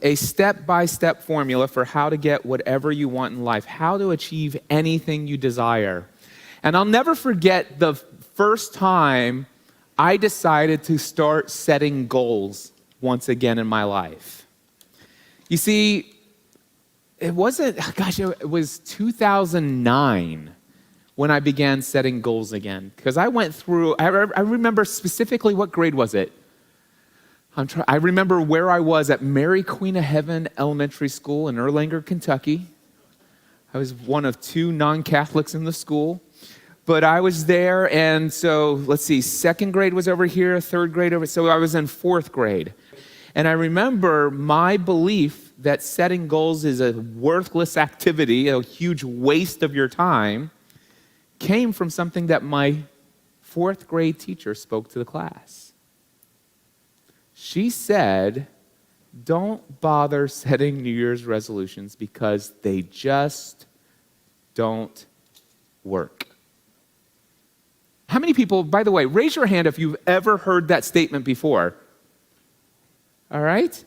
a step-by-step formula for how to get whatever you want in life, how to achieve anything you desire. And I'll never forget the first time I decided to start setting goals once again in my life. You see, it was 2009 when I began setting goals again. Because I went through, I remember specifically, what grade was it? I remember where I was at Mary Queen of Heaven Elementary School in Erlanger, Kentucky. I was one of 2 non-Catholics in the school. But I was there, and so, let's see, 2nd grade was over here, 3rd grade over, so I was in 4th grade. And I remember my belief that setting goals is a worthless activity, a huge waste of your time, came from something that my 4th grade teacher spoke to the class. She said, don't bother setting New Year's resolutions because they just don't work. How many people, by the way, raise your hand if you've ever heard that statement before? All right?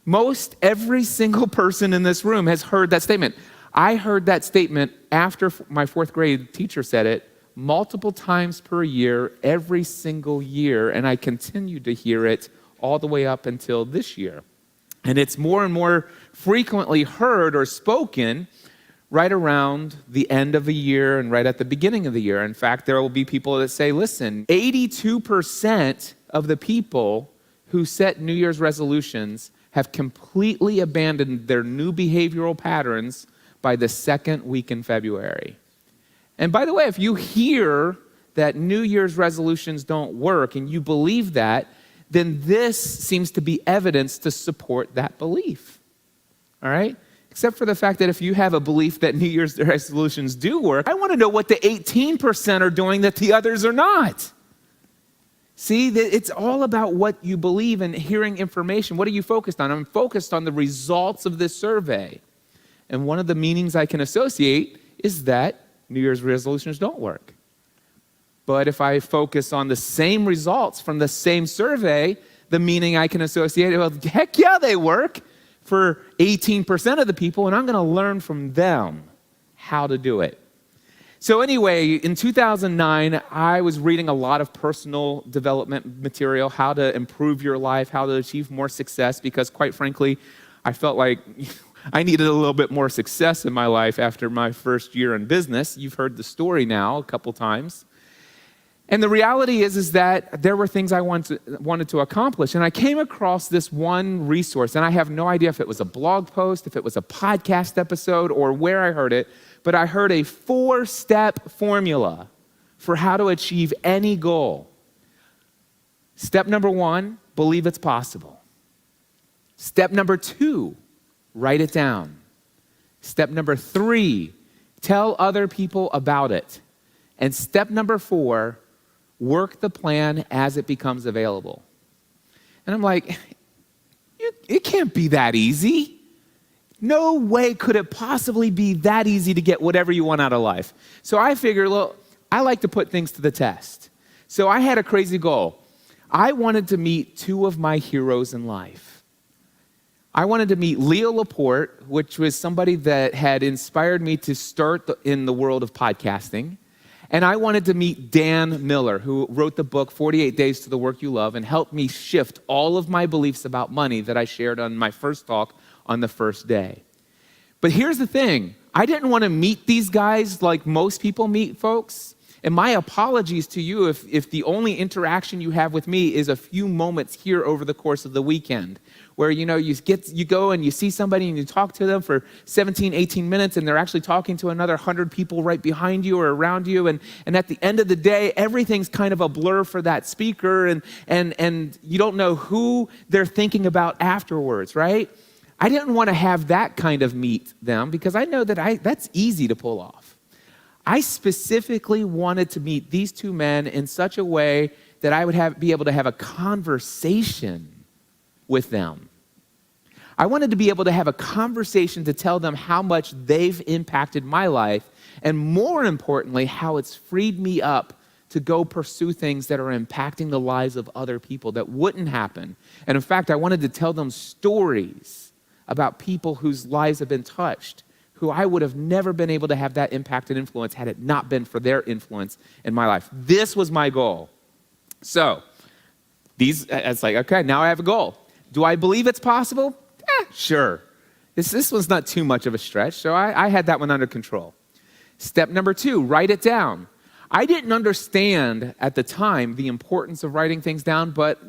Most every single person in this room has heard that statement. I heard that statement after my 4th grade teacher said it multiple times per year, every single year, and I continued to hear it all the way up until this year. And it's more and more frequently heard or spoken right around the end of the year and right at the beginning of the year. In fact, there will be people that say, listen, 82% of the people who set New Year's resolutions have completely abandoned their new behavioral patterns by the 2nd week in February. And by the way, if you hear that New Year's resolutions don't work and you believe that, then this seems to be evidence to support that belief. All right? Except for the fact that if you have a belief that New Year's resolutions do work, I want to know what the 18% are doing that the others are not. See, it's all about what you believe and hearing information. What are you focused on? I'm focused on the results of this survey. And one of the meanings I can associate is that New Year's resolutions don't work. But if I focus on the same results from the same survey, the meaning I can associate, well, heck yeah, they work for 18% of the people, and I'm going to learn from them how to do it. So anyway, in 2009, I was reading a lot of personal development material, how to improve your life, how to achieve more success, because quite frankly, I felt like I needed a little bit more success in my life after my first year in business. You've heard the story now a couple times. And the reality is that there were things I wanted to accomplish. And I came across this one resource, and I have no idea if it was a blog post, if it was a podcast episode, or where I heard it, but I heard a 4-step formula for how to achieve any goal. Step number 1, believe it's possible. Step number 2, write it down. Step number 3, tell other people about it. And step number 4, work the plan as it becomes available. And I'm like, it can't be that easy. No way could it possibly be that easy to get whatever you want out of life. So I figured, look, I like to put things to the test. So I had a crazy goal. I wanted to meet 2 of my heroes in life. I wanted to meet Leo Laporte, which was somebody that had inspired me to start in the world of podcasting. And I wanted to meet Dan Miller, who wrote the book, 48 Days to the Work You Love, and helped me shift all of my beliefs about money that I shared on my first talk on the first day. But here's the thing. I didn't want to meet these guys like most people meet folks. And my apologies to you if the only interaction you have with me is a few moments here over the course of the weekend, where you go and you see somebody and you talk to them for 17, 18 minutes, and they're actually talking to another 100 people right behind you or around you, and at the end of the day, everything's kind of a blur for that speaker, and you don't know who they're thinking about afterwards, right? I didn't want to have that kind of meet them because I know that that's easy to pull off. I specifically wanted to meet these 2 men in such a way that I would be able to have a conversation with them. I wanted to be able to have a conversation to tell them how much they've impacted my life, and more importantly, how it's freed me up to go pursue things that are impacting the lives of other people that wouldn't happen. And in fact, I wanted to tell them stories about people whose lives have been touched, who I would have never been able to have that impact and influence had it not been for their influence in my life. This was my goal. So, it's like, okay, now I have a goal. Do I believe it's possible? Sure. This one's not too much of a stretch, so I had that one under control. Step number 2, write it down. I didn't understand at the time the importance of writing things down, but,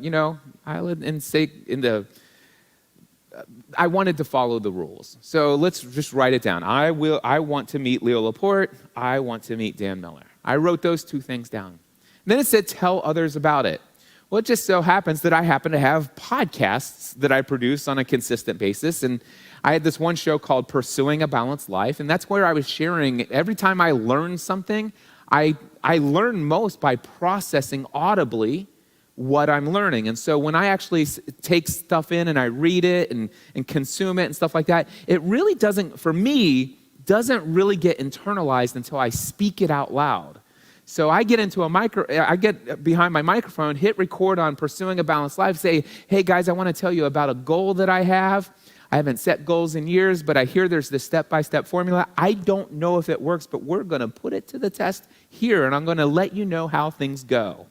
I wanted to follow the rules. So let's just write it down. I want to meet Leo Laporte. I want to meet Dan Miller. I wrote those 2 things down. And then it said, tell others about it. Well, it just so happens that I happen to have podcasts that I produce on a consistent basis. And I had this one show called Pursuing a Balanced Life. And that's where I was sharing, every time I learned something, I learn most by processing audibly what I'm learning. And so when I actually take stuff in and I read it and consume it and stuff like that, it really doesn't really get internalized until I speak it out loud. So I get behind my microphone, hit record on Pursuing a Balanced Life, say, hey guys, I want to tell you about a goal that I have. I haven't set goals in years, but I hear there's this step-by-step formula. I don't know if it works, but we're going to put it to the test here, and I'm going to let you know how things go.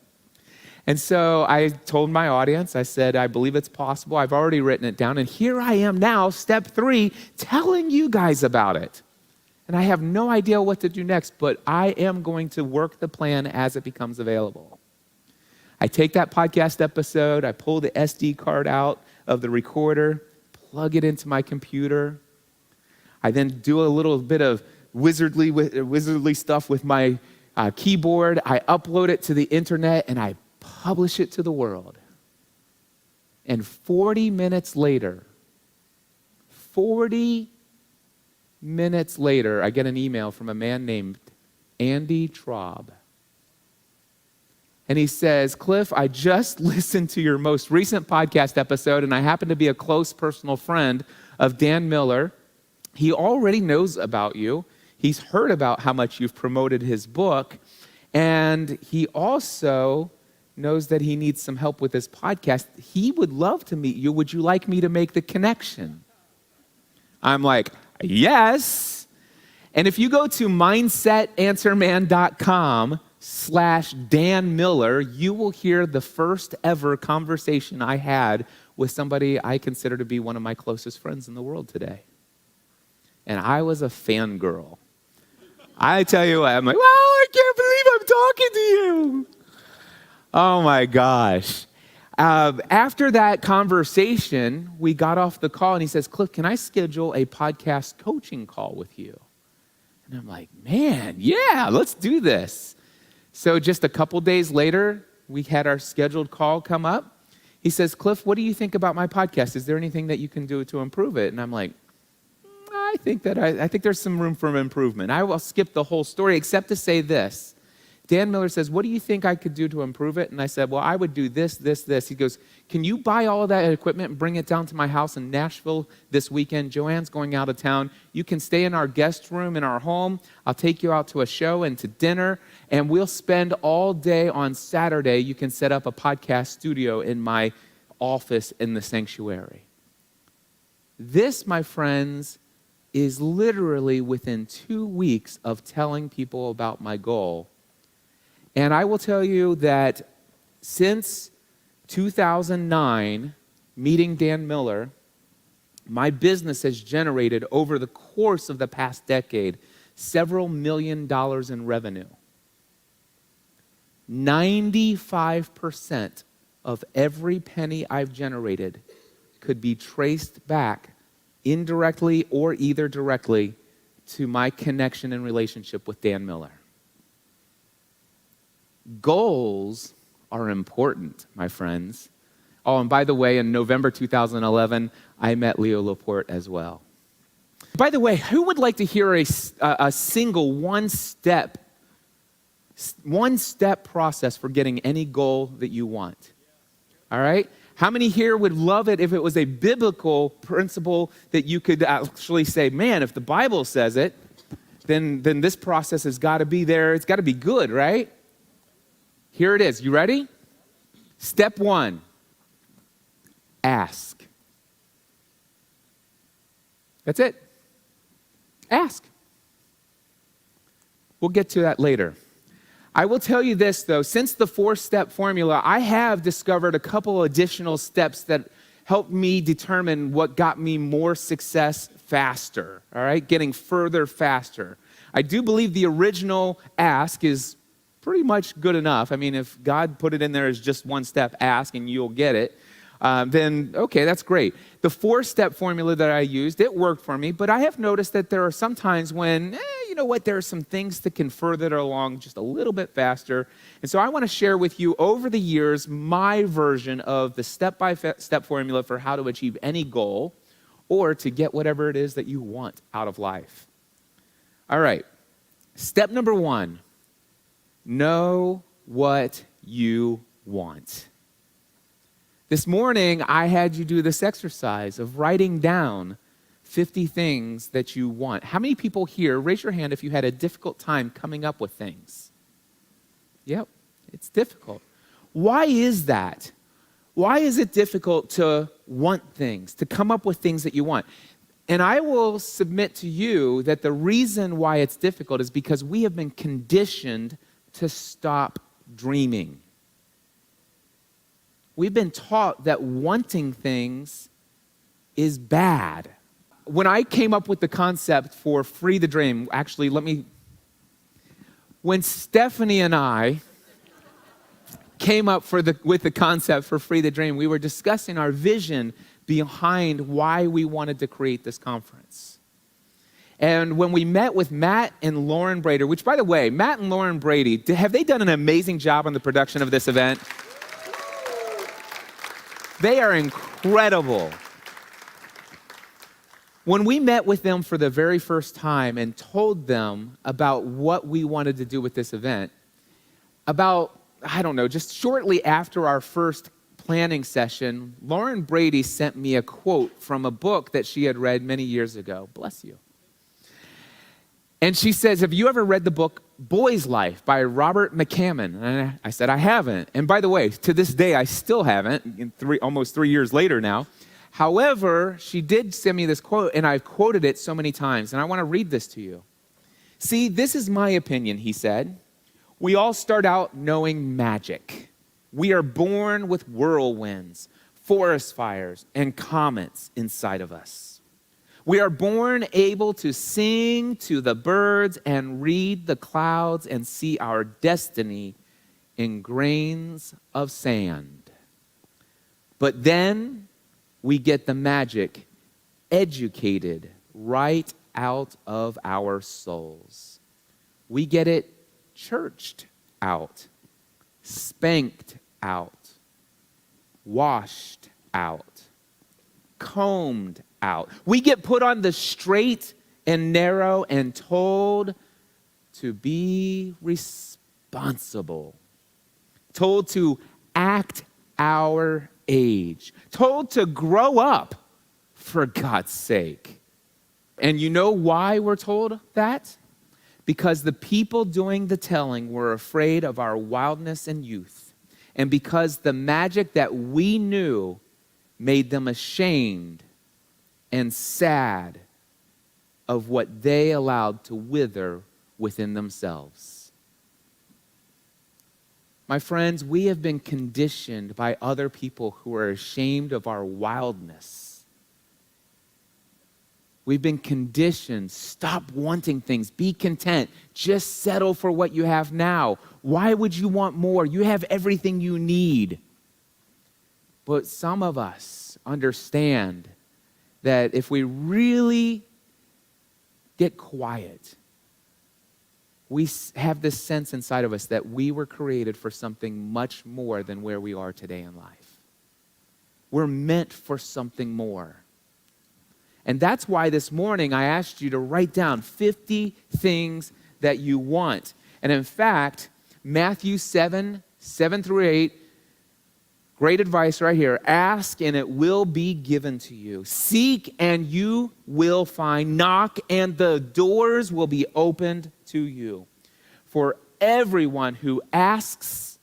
And so I told my audience, I said, I believe it's possible. I've already written it down. And here I am now, step 3, telling you guys about it. And I have no idea what to do next, but I am going to work the plan as it becomes available. I take that podcast episode, I pull the SD card out of the recorder, plug it into my computer. I then do a little bit of wizardly stuff with my keyboard. I upload it to the internet, and I publish it to the world. And 40 minutes later, I get an email from a man named Andy Traub. And he says, Cliff, I just listened to your most recent podcast episode, and I happen to be a close personal friend of Dan Miller. He already knows about you. He's heard about how much you've promoted his book, and he also knows that he needs some help with his podcast. He would love to meet you. Would you like me to make the connection? I'm like, yes. And if you go to mindsetanswerman.com/Dan Miller, you will hear the first ever conversation I had with somebody I consider to be one of my closest friends in the world today. And I was a fangirl. I tell you what, I'm like, wow, I can't believe I'm talking to you. Oh my gosh. After that conversation, we got off the call and he says, Cliff, can I schedule a podcast coaching call with you? And I'm like, man, yeah, let's do this. So just a couple days later, we had our scheduled call come up. He says, Cliff, what do you think about my podcast? Is there anything that you can do to improve it? And I'm like, I think there's some room for improvement. I will skip the whole story except to say this. Dan Miller says, what do you think I could do to improve it? And I said, well, I would do this, this, this. He goes, can you buy all of that equipment and bring it down to my house in Nashville this weekend? Joanne's going out of town. You can stay in our guest room in our home. I'll take you out to a show and to dinner, and we'll spend all day on Saturday. You can set up a podcast studio in my office in the sanctuary. This, my friends, is literally within 2 weeks of telling people about my goal. And I will tell you that since 2009, meeting Dan Miller, my business has generated over the course of the past decade several $1 million in revenue. 95% of every penny I've generated could be traced back indirectly or either directly to my connection and relationship with Dan Miller. Goals are important, my friends. Oh, and by the way, in November 2011, I met Leo Laporte as well. By the way, who would like to hear a single one-step process for getting any goal that you want? All right? How many here would love it if it was a biblical principle that you could actually say, man, if the Bible says it, then this process has got to be there. It's got to be good, right? Here it is. You ready? Step 1, ask. That's it. Ask. We'll get to that later. I will tell you this, though. Since the 4-step formula, I have discovered a couple additional steps that helped me determine what got me more success faster, all right? Getting further faster. I do believe the original ask is pretty much good enough. I mean, if God put it in there as just 1 step, ask, and you'll get it, then okay, that's great. The 4-step formula that I used, it worked for me, but I have noticed that there are some times when, you know what, there are some things that can further it along just a little bit faster. And so I want to share with you over the years my version of the step-by-step formula for how to achieve any goal or to get whatever it is that you want out of life. All right, step number 1, know what you want. This morning, I had you do this exercise of writing down 50 things that you want. How many people here, raise your hand if you had a difficult time coming up with things? Yep, it's difficult. Why is that? Why is it difficult to want things, to come up with things that you want? And I will submit to you that the reason why it's difficult is because we have been conditioned to stop dreaming. We've been taught that wanting things is bad. When I came up with the concept for Free the Dream, actually, when Stephanie and I came up with the concept for Free the Dream, we were discussing our vision behind why we wanted to create this conference. And when we met with Matt and Lauren Brader, which, by the way, Matt and Lauren Brady, have they done an amazing job on the production of this event? They are incredible. When we met with them for the very first time and told them about what we wanted to do with this event, just shortly after our first planning session, Lauren Brady sent me a quote from a book that she had read many years ago. Bless you. And she says, have you ever read the book Boy's Life by Robert McCammon? And I said, I haven't. And by the way, to this day, I still haven't, almost 3 years later now. However, she did send me this quote, and I've quoted it so many times, and I want to read this to you. See, this is my opinion, he said. We all start out knowing magic. We are born with whirlwinds, forest fires, and comets inside of us. We are born able to sing to the birds and read the clouds and see our destiny in grains of sand. But then we get the magic educated right out of our souls. We get it churched out, spanked out, washed out, combed out. We get put on the straight and narrow and told to be responsible, told to act our age, told to grow up, for God's sake. And you know why we're told that? Because the people doing the telling were afraid of our wildness and youth, and because the magic that we knew made them ashamed and sad of what they allowed to wither within themselves. My friends, we have been conditioned by other people who are ashamed of our wildness. We've been conditioned, stop wanting things, be content, just settle for what you have now. Why would you want more? You have everything you need. But some of us understand that if we really get quiet, we have this sense inside of us that we were created for something much more than where we are today in life. We're meant for something more. And that's why this morning I asked you to write down 50 things that you want. And in fact, Matthew 7:7-8, great advice right here. Ask and it will be given to you. Seek and you will find. Knock and the doors will be opened to you. For everyone who asks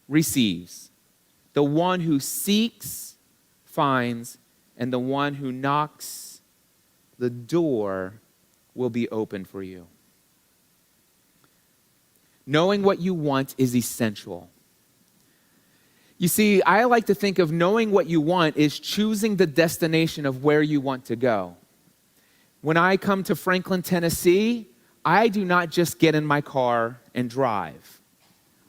receives. The one who seeks finds, and the one who knocks, the door will be open for you. Knowing what you want is essential. You see, I like to think of knowing what you want is choosing the destination of where you want to go. When I come to Franklin, Tennessee, I do not just get in my car and drive.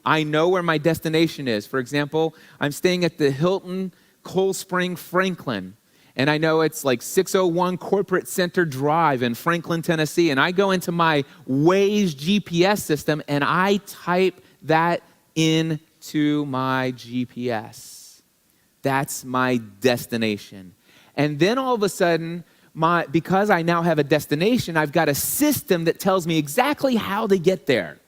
I know where my destination is. For example, I'm staying at the Hilton Cold Spring Franklin, and I know it's like 601 Corporate Center Drive in Franklin, Tennessee, and I go into my Waze GPS system and I type that into my GPS. That's my destination. And then all of a sudden, because I now have a destination, I've got a system that tells me exactly how to get there.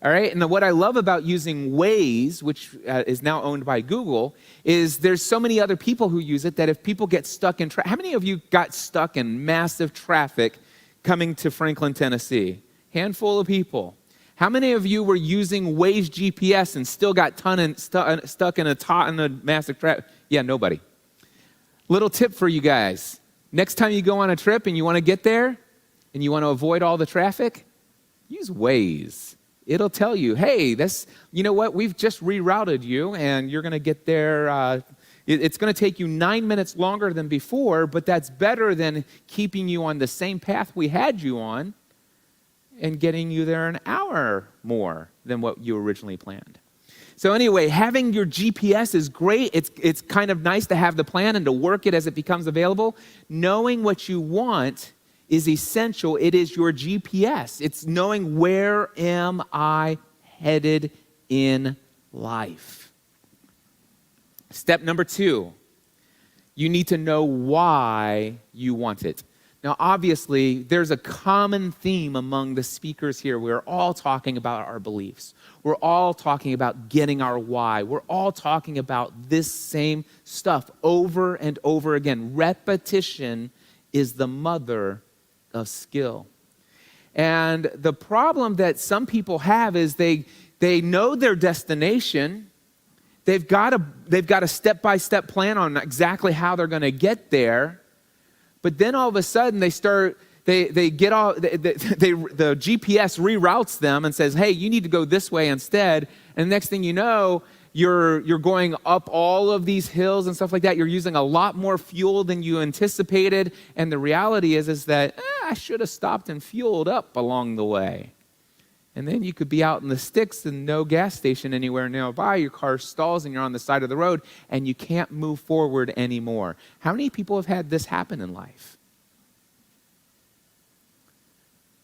All right, and what I love about using Waze, which is now owned by Google, is there's so many other people who use it that if people get stuck in traffic, how many of you got stuck in massive traffic coming to Franklin, Tennessee? Handful of people. How many of you were using Waze GPS and still got stuck in a massive traffic? Yeah, nobody. Little tip for you guys. Next time you go on a trip and you want to get there and you want to avoid all the traffic, use Waze. It'll tell you, hey, you know what? We've just rerouted you, and you're going to get there. It's going to take you 9 minutes longer than before, but that's better than keeping you on the same path we had you on and getting you there an hour more than what you originally planned. So anyway, having your GPS is great. It's kind of nice to have the plan and to work it as it becomes available. Knowing what you want is essential. It is your GPS. It's knowing where am I headed in life. Step number 2, you need to know why you want it. Now, obviously, there's a common theme among the speakers here. We're all talking about our beliefs. We're all talking about getting our why. We're all talking about this same stuff over and over again. Repetition is the mother of skill. And the problem that some people have is they know their destination. They've got a step-by-step plan on exactly how they're going to get there. But then all of a sudden the GPS reroutes them and says, hey, you need to go this way instead. And next thing you know, you're going up all of these hills and stuff like that. You're using a lot more fuel than you anticipated. And the reality is that I should have stopped and fueled up along the way. And then you could be out in the sticks and no gas station anywhere nearby. Your car stalls and you're on the side of the road and you can't move forward anymore. How many people have had this happen in life?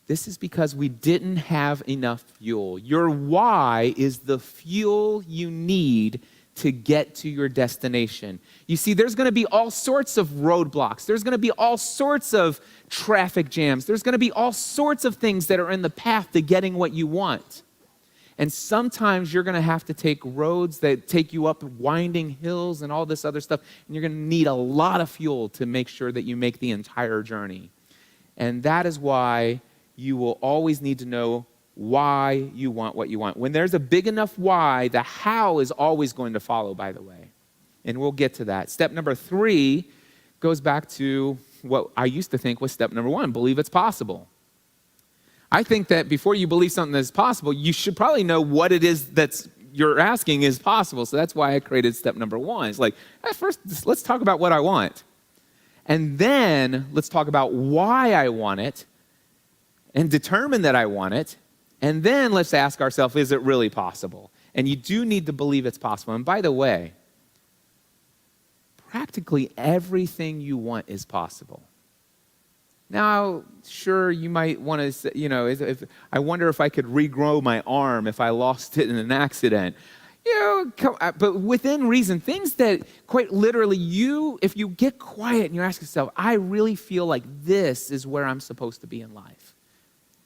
This is because we didn't have enough fuel. Your why is the fuel you need to get to your destination. You see, there's going to be all sorts of roadblocks. There's going to be all sorts of traffic jams. There's going to be all sorts of things that are in the path to getting what you want. And sometimes you're going to have to take roads that take you up winding hills and all this other stuff, and you're going to need a lot of fuel to make sure that you make the entire journey. And that is why you will always need to know why you want what you want. When there's a big enough why, the how is always going to follow, by the way. And we'll get to that. Step number 3 goes back to what I used to think was step number 1, believe it's possible. I think that before you believe something is possible, you should probably know what it is that's you're asking is possible. So that's why I created step number 1. It's like, first, let's talk about what I want. And then let's talk about why I want it and determine that I want it. And then let's ask ourselves, is it really possible? And you do need to believe it's possible. And by the way, practically everything you want is possible. Now, sure, you might want to say, if I wonder if I could regrow my arm if I lost it in an accident. But within reason, things that quite literally if you get quiet and you ask yourself, I really feel like this is where I'm supposed to be in life.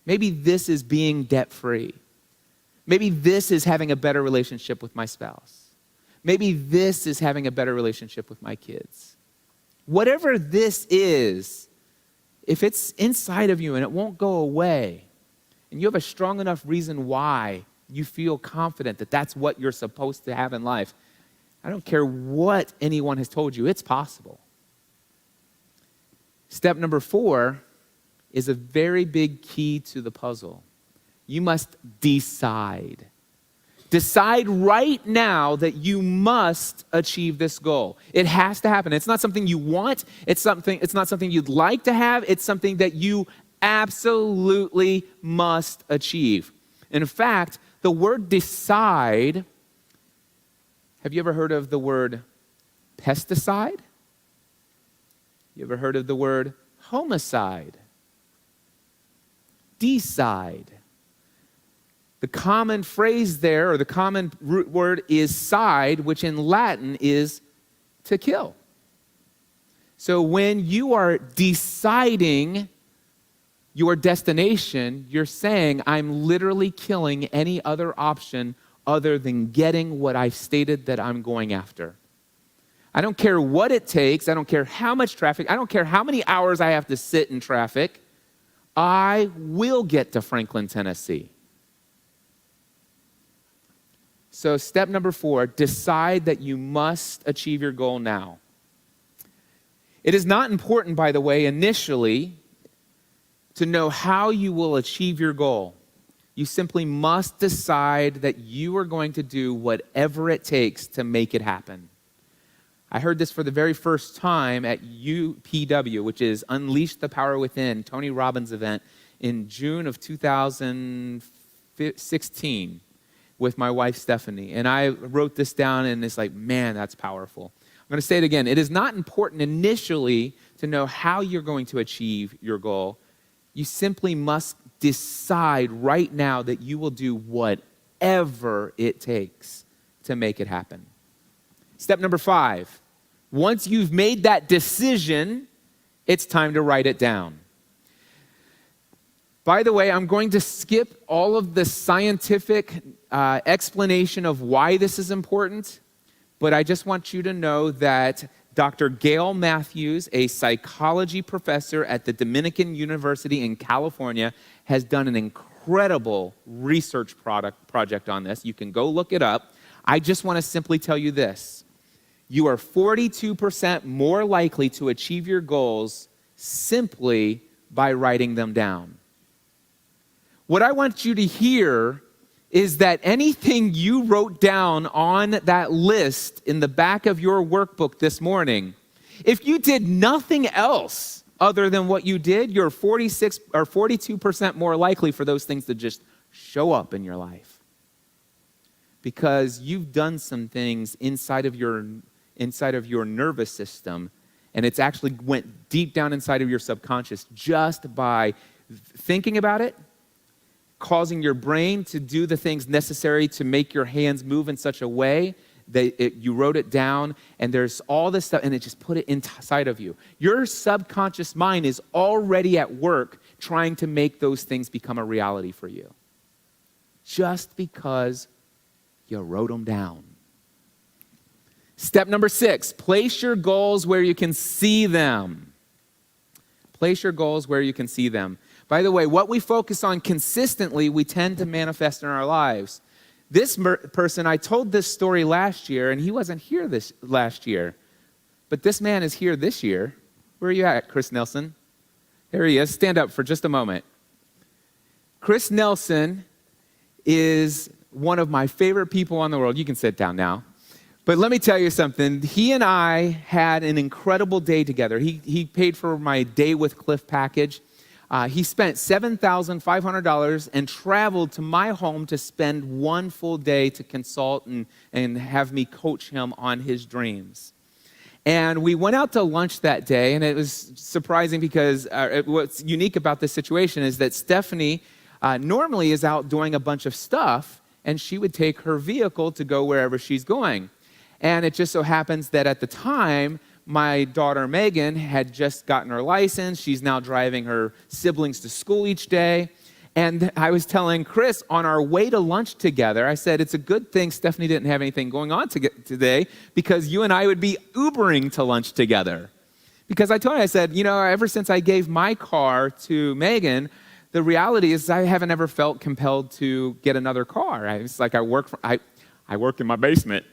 Maybe this is being debt-free. Maybe this is having a better relationship with my spouse. Maybe this is having a better relationship with my kids. Whatever this is, if it's inside of you and it won't go away, and you have a strong enough reason why you feel confident that that's what you're supposed to have in life, I don't care what anyone has told you, it's possible. Step number 4 is a very big key to the puzzle. You must decide. Decide right now that you must achieve this goal. It has to happen. It's not something you want. It's not something you'd like to have. It's something that you absolutely must achieve. In fact, the word decide, have you ever heard of the word pesticide? You ever heard of the word homicide? Decide. The common phrase there, or the common root word is side, which in Latin is to kill. So when you are deciding your destination, you're saying, I'm literally killing any other option other than getting what I've stated that I'm going after. I don't care what it takes. I don't care how much traffic. I don't care how many hours I have to sit in traffic. I will get to Franklin, Tennessee. So step number 4, decide that you must achieve your goal now. It is not important, by the way, initially, to know how you will achieve your goal. You simply must decide that you are going to do whatever it takes to make it happen. I heard this for the very first time at UPW, which is Unleash the Power Within, Tony Robbins event in June of 2016 with my wife, Stephanie. And I wrote this down, and it's like, man, that's powerful. I'm going to say it again. It is not important initially to know how you're going to achieve your goal. You simply must decide right now that you will do whatever it takes to make it happen. Step number 5, once you've made that decision, it's time to write it down. By the way, I'm going to skip all of the scientific explanation of why this is important, but I just want you to know that Dr. Gail Matthews, a psychology professor at the Dominican University in California, has done an incredible research project on this. You can go look it up. I just want to simply tell you this. You are 42% more likely to achieve your goals simply by writing them down. What I want you to hear is that anything you wrote down on that list in the back of your workbook this morning, if you did nothing else other than what you did, you're 46 or 42% more likely for those things to just show up in your life. Because you've done some things inside of your nervous system, and it's actually went deep down inside of your subconscious just by thinking about it, causing your brain to do the things necessary to make your hands move in such a way that you wrote it down, and there's all this stuff, and it just put it inside of you. Your subconscious mind is already at work trying to make those things become a reality for you. Just because you wrote them down. Step number 6, place your goals where you can see them. Place your goals where you can see them. By the way, what we focus on consistently, we tend to manifest in our lives. This person, I told this story last year, and he wasn't here this last year. But this man is here this year. Where are you at, Chris Nelson? There he is. Stand up for just a moment. Chris Nelson is one of my favorite people in the world. You can sit down now. But let me tell you something. He and I had an incredible day together. He paid for my Day with Cliff package. He spent $7,500 and traveled to my home to spend one full day to consult and have me coach him on his dreams. And we went out to lunch that day, and it was surprising because what's unique about this situation is that Stephanie normally is out doing a bunch of stuff, and she would take her vehicle to go wherever she's going. And it just so happens that at the time, my daughter Megan had just gotten her license. She's now driving her siblings to school each day. And I was telling Chris on our way to lunch together, I said, it's a good thing Stephanie didn't have anything going on today because you and I would be Ubering to lunch together. Because I told her, I said, ever since I gave my car to Megan, the reality is I haven't ever felt compelled to get another car. It's like I work in my basement.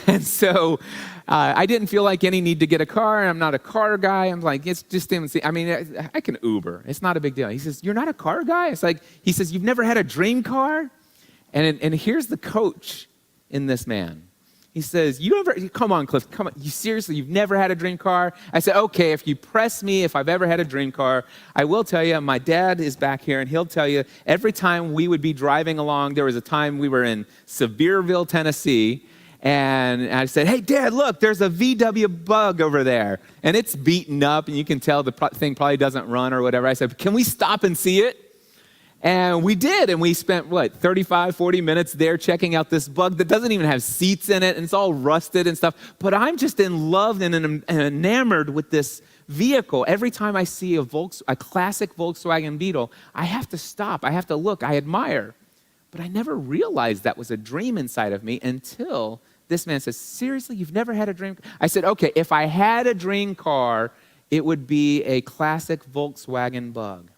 And so I didn't feel like any need to get a car. I'm not a car guy. I'm like, it's just, I mean, I can Uber. It's not a big deal. He says, you're not a car guy? It's like, he says, you've never had a dream car? And here's the coach in this man. He says, come on, Cliff, come on. You've never had a dream car? I said, okay, if you press me, if I've ever had a dream car, I will tell you, my dad is back here, and he'll tell you, every time we would be driving along, there was a time we were in Sevierville, Tennessee, and I said, hey, Dad, look, there's a VW Bug over there, and it's beaten up, and you can tell the thing probably doesn't run or whatever. I said, can we stop and see it? And we did, and we spent, 35, 40 minutes there checking out this Bug that doesn't even have seats in it, and it's all rusted and stuff. But I'm just in love and enamored with this vehicle. Every time I see a classic Volkswagen Beetle, I have to stop. I have to look. I admire. But I never realized that was a dream inside of me until this man says, seriously, you've never had a dream car? I said, okay, if I had a dream car, it would be a classic Volkswagen Bug.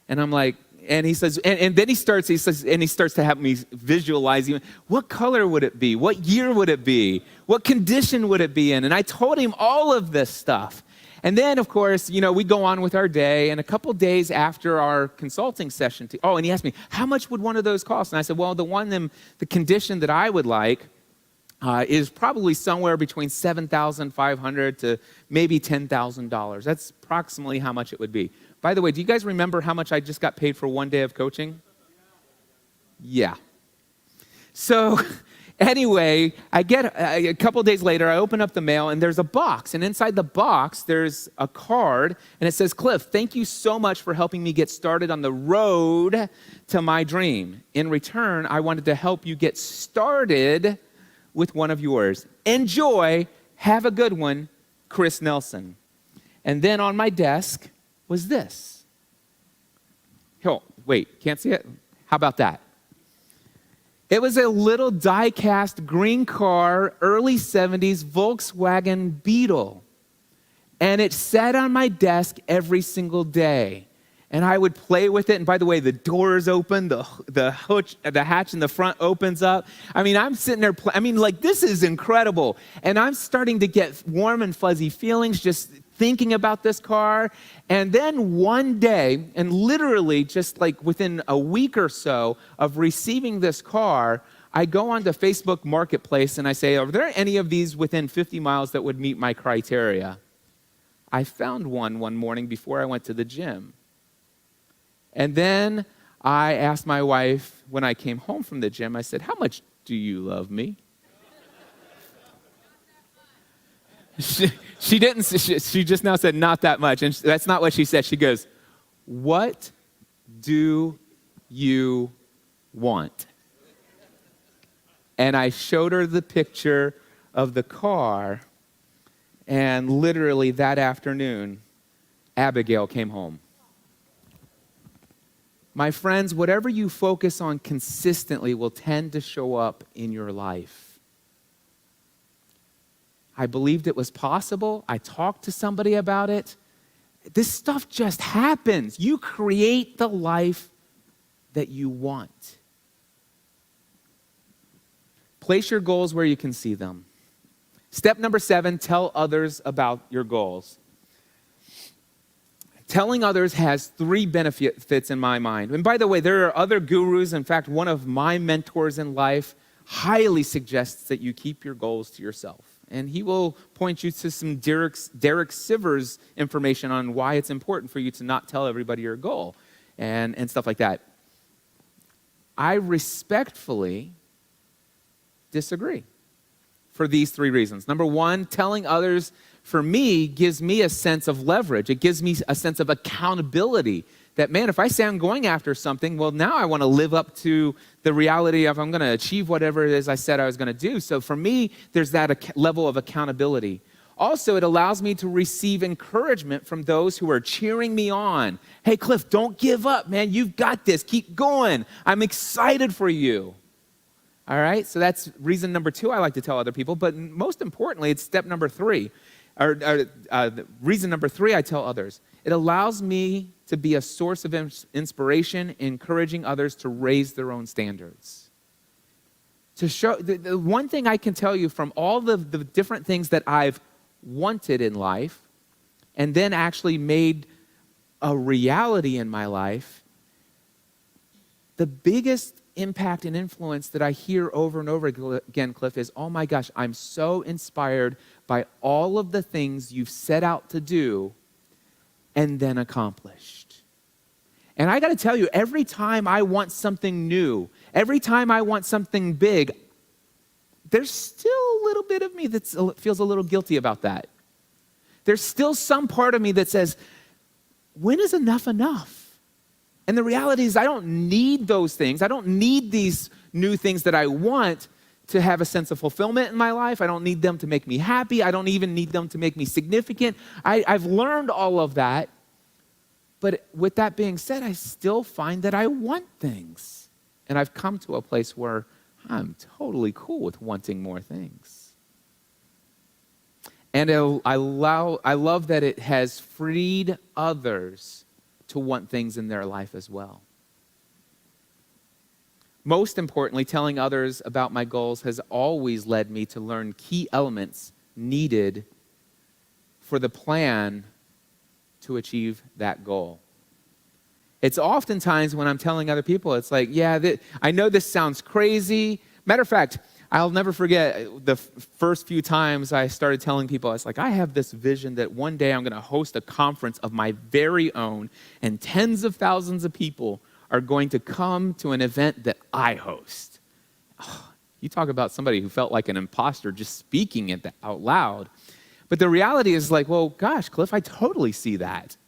And I'm like, and he says, and then he starts to have me visualizing, what color would it be? What year would it be? What condition would it be in? And I told him all of this stuff. And then, of course, we go on with our day, and a couple days after our consulting session, and he asked me, how much would one of those cost? And I said, well, the condition that I would like is probably somewhere between $7,500 to maybe $10,000. That's approximately how much it would be. By the way, do you guys remember how much I just got paid for one day of coaching? Yeah. So anyway, I get a couple days later, I open up the mail, and there's a box. And inside the box, there's a card, and it says, Cliff, thank you so much for helping me get started on the road to my dream. In return, I wanted to help you get started with one of yours. Enjoy. Have a good one, Chris Nelson. And then on my desk was this. Oh, wait, can't see it? How about that? It was a little die-cast green car, early 70s Volkswagen Beetle. And it sat on my desk every single day. And I would play with it. And by the way, the doors open, the hatch in the front opens up. I mean, I'm sitting there, this is incredible. And I'm starting to get warm and fuzzy feelings just thinking about this car. And then one day, and literally just like within a week or so of receiving this car, I go onto Facebook Marketplace and I say, are there any of these within 50 miles that would meet my criteria? I found one morning before I went to the gym. And then I asked my wife when I came home from the gym, I said, how much do you love me? She didn't. She just now said, not that much. And that's not what she said. She goes, what do you want? And I showed her the picture of the car. And literally that afternoon, Abigail came home. My friends, whatever you focus on consistently will tend to show up in your life. I believed it was possible. I talked to somebody about it. This stuff just happens. You create the life that you want. Place your goals where you can see them. Step number 7, tell others about your goals. Telling others has 3 benefits in my mind. And by the way, there are other gurus. In fact, one of my mentors in life highly suggests that you keep your goals to yourself. And he will point you to some Derek Sivers information on why it's important for you to not tell everybody your goal and stuff like that. I respectfully disagree for these 3 reasons. Number 1, telling others for me gives me a sense of leverage. It gives me a sense of accountability that, man, if I say I'm going after something, well, now I want to live up to the reality of I'm going to achieve whatever it is I said I was going to do. So for me, there's that level of accountability. Also, it allows me to receive encouragement from those who are cheering me on. Hey, Cliff, don't give up, man. You've got this. Keep going. I'm excited for you. All right? So that's reason number 2 I like to tell other people. But most importantly, it's step number 3. Reason number 3, I tell others. It allows me to be a source of inspiration, encouraging others to raise their own standards. To show, the one thing I can tell you from all the different things that I've wanted in life and then actually made a reality in my life, the biggest impact and influence that I hear over and over again, Cliff, is, oh my gosh, I'm so inspired by all of the things you've set out to do and then accomplished. And I got to tell you, every time I want something new, every time I want something big, there's still a little bit of me that feels a little guilty about that. There's still some part of me that says, when is enough enough? And the reality is I don't need those things. I don't need these new things that I want to have a sense of fulfillment in my life. I don't need them to make me happy. I don't even need them to make me significant. I've learned all of that. But with that being said, I still find that I want things. And I've come to a place where I'm totally cool with wanting more things. And I love that it has freed others to want things in their life as well. Most importantly, telling others about my goals has always led me to learn key elements needed for the plan to achieve that goal. It's oftentimes when I'm telling other people, it's like, yeah, I know this sounds crazy. Matter of fact, I'll never forget the first few times I started telling people, it's like, I have this vision that one day I'm going to host a conference of my very own, and tens of thousands of people are going to come to an event that I host. Oh, you talk about somebody who felt like an imposter just speaking it out loud. But the reality is like, well, gosh, Cliff, I totally see that.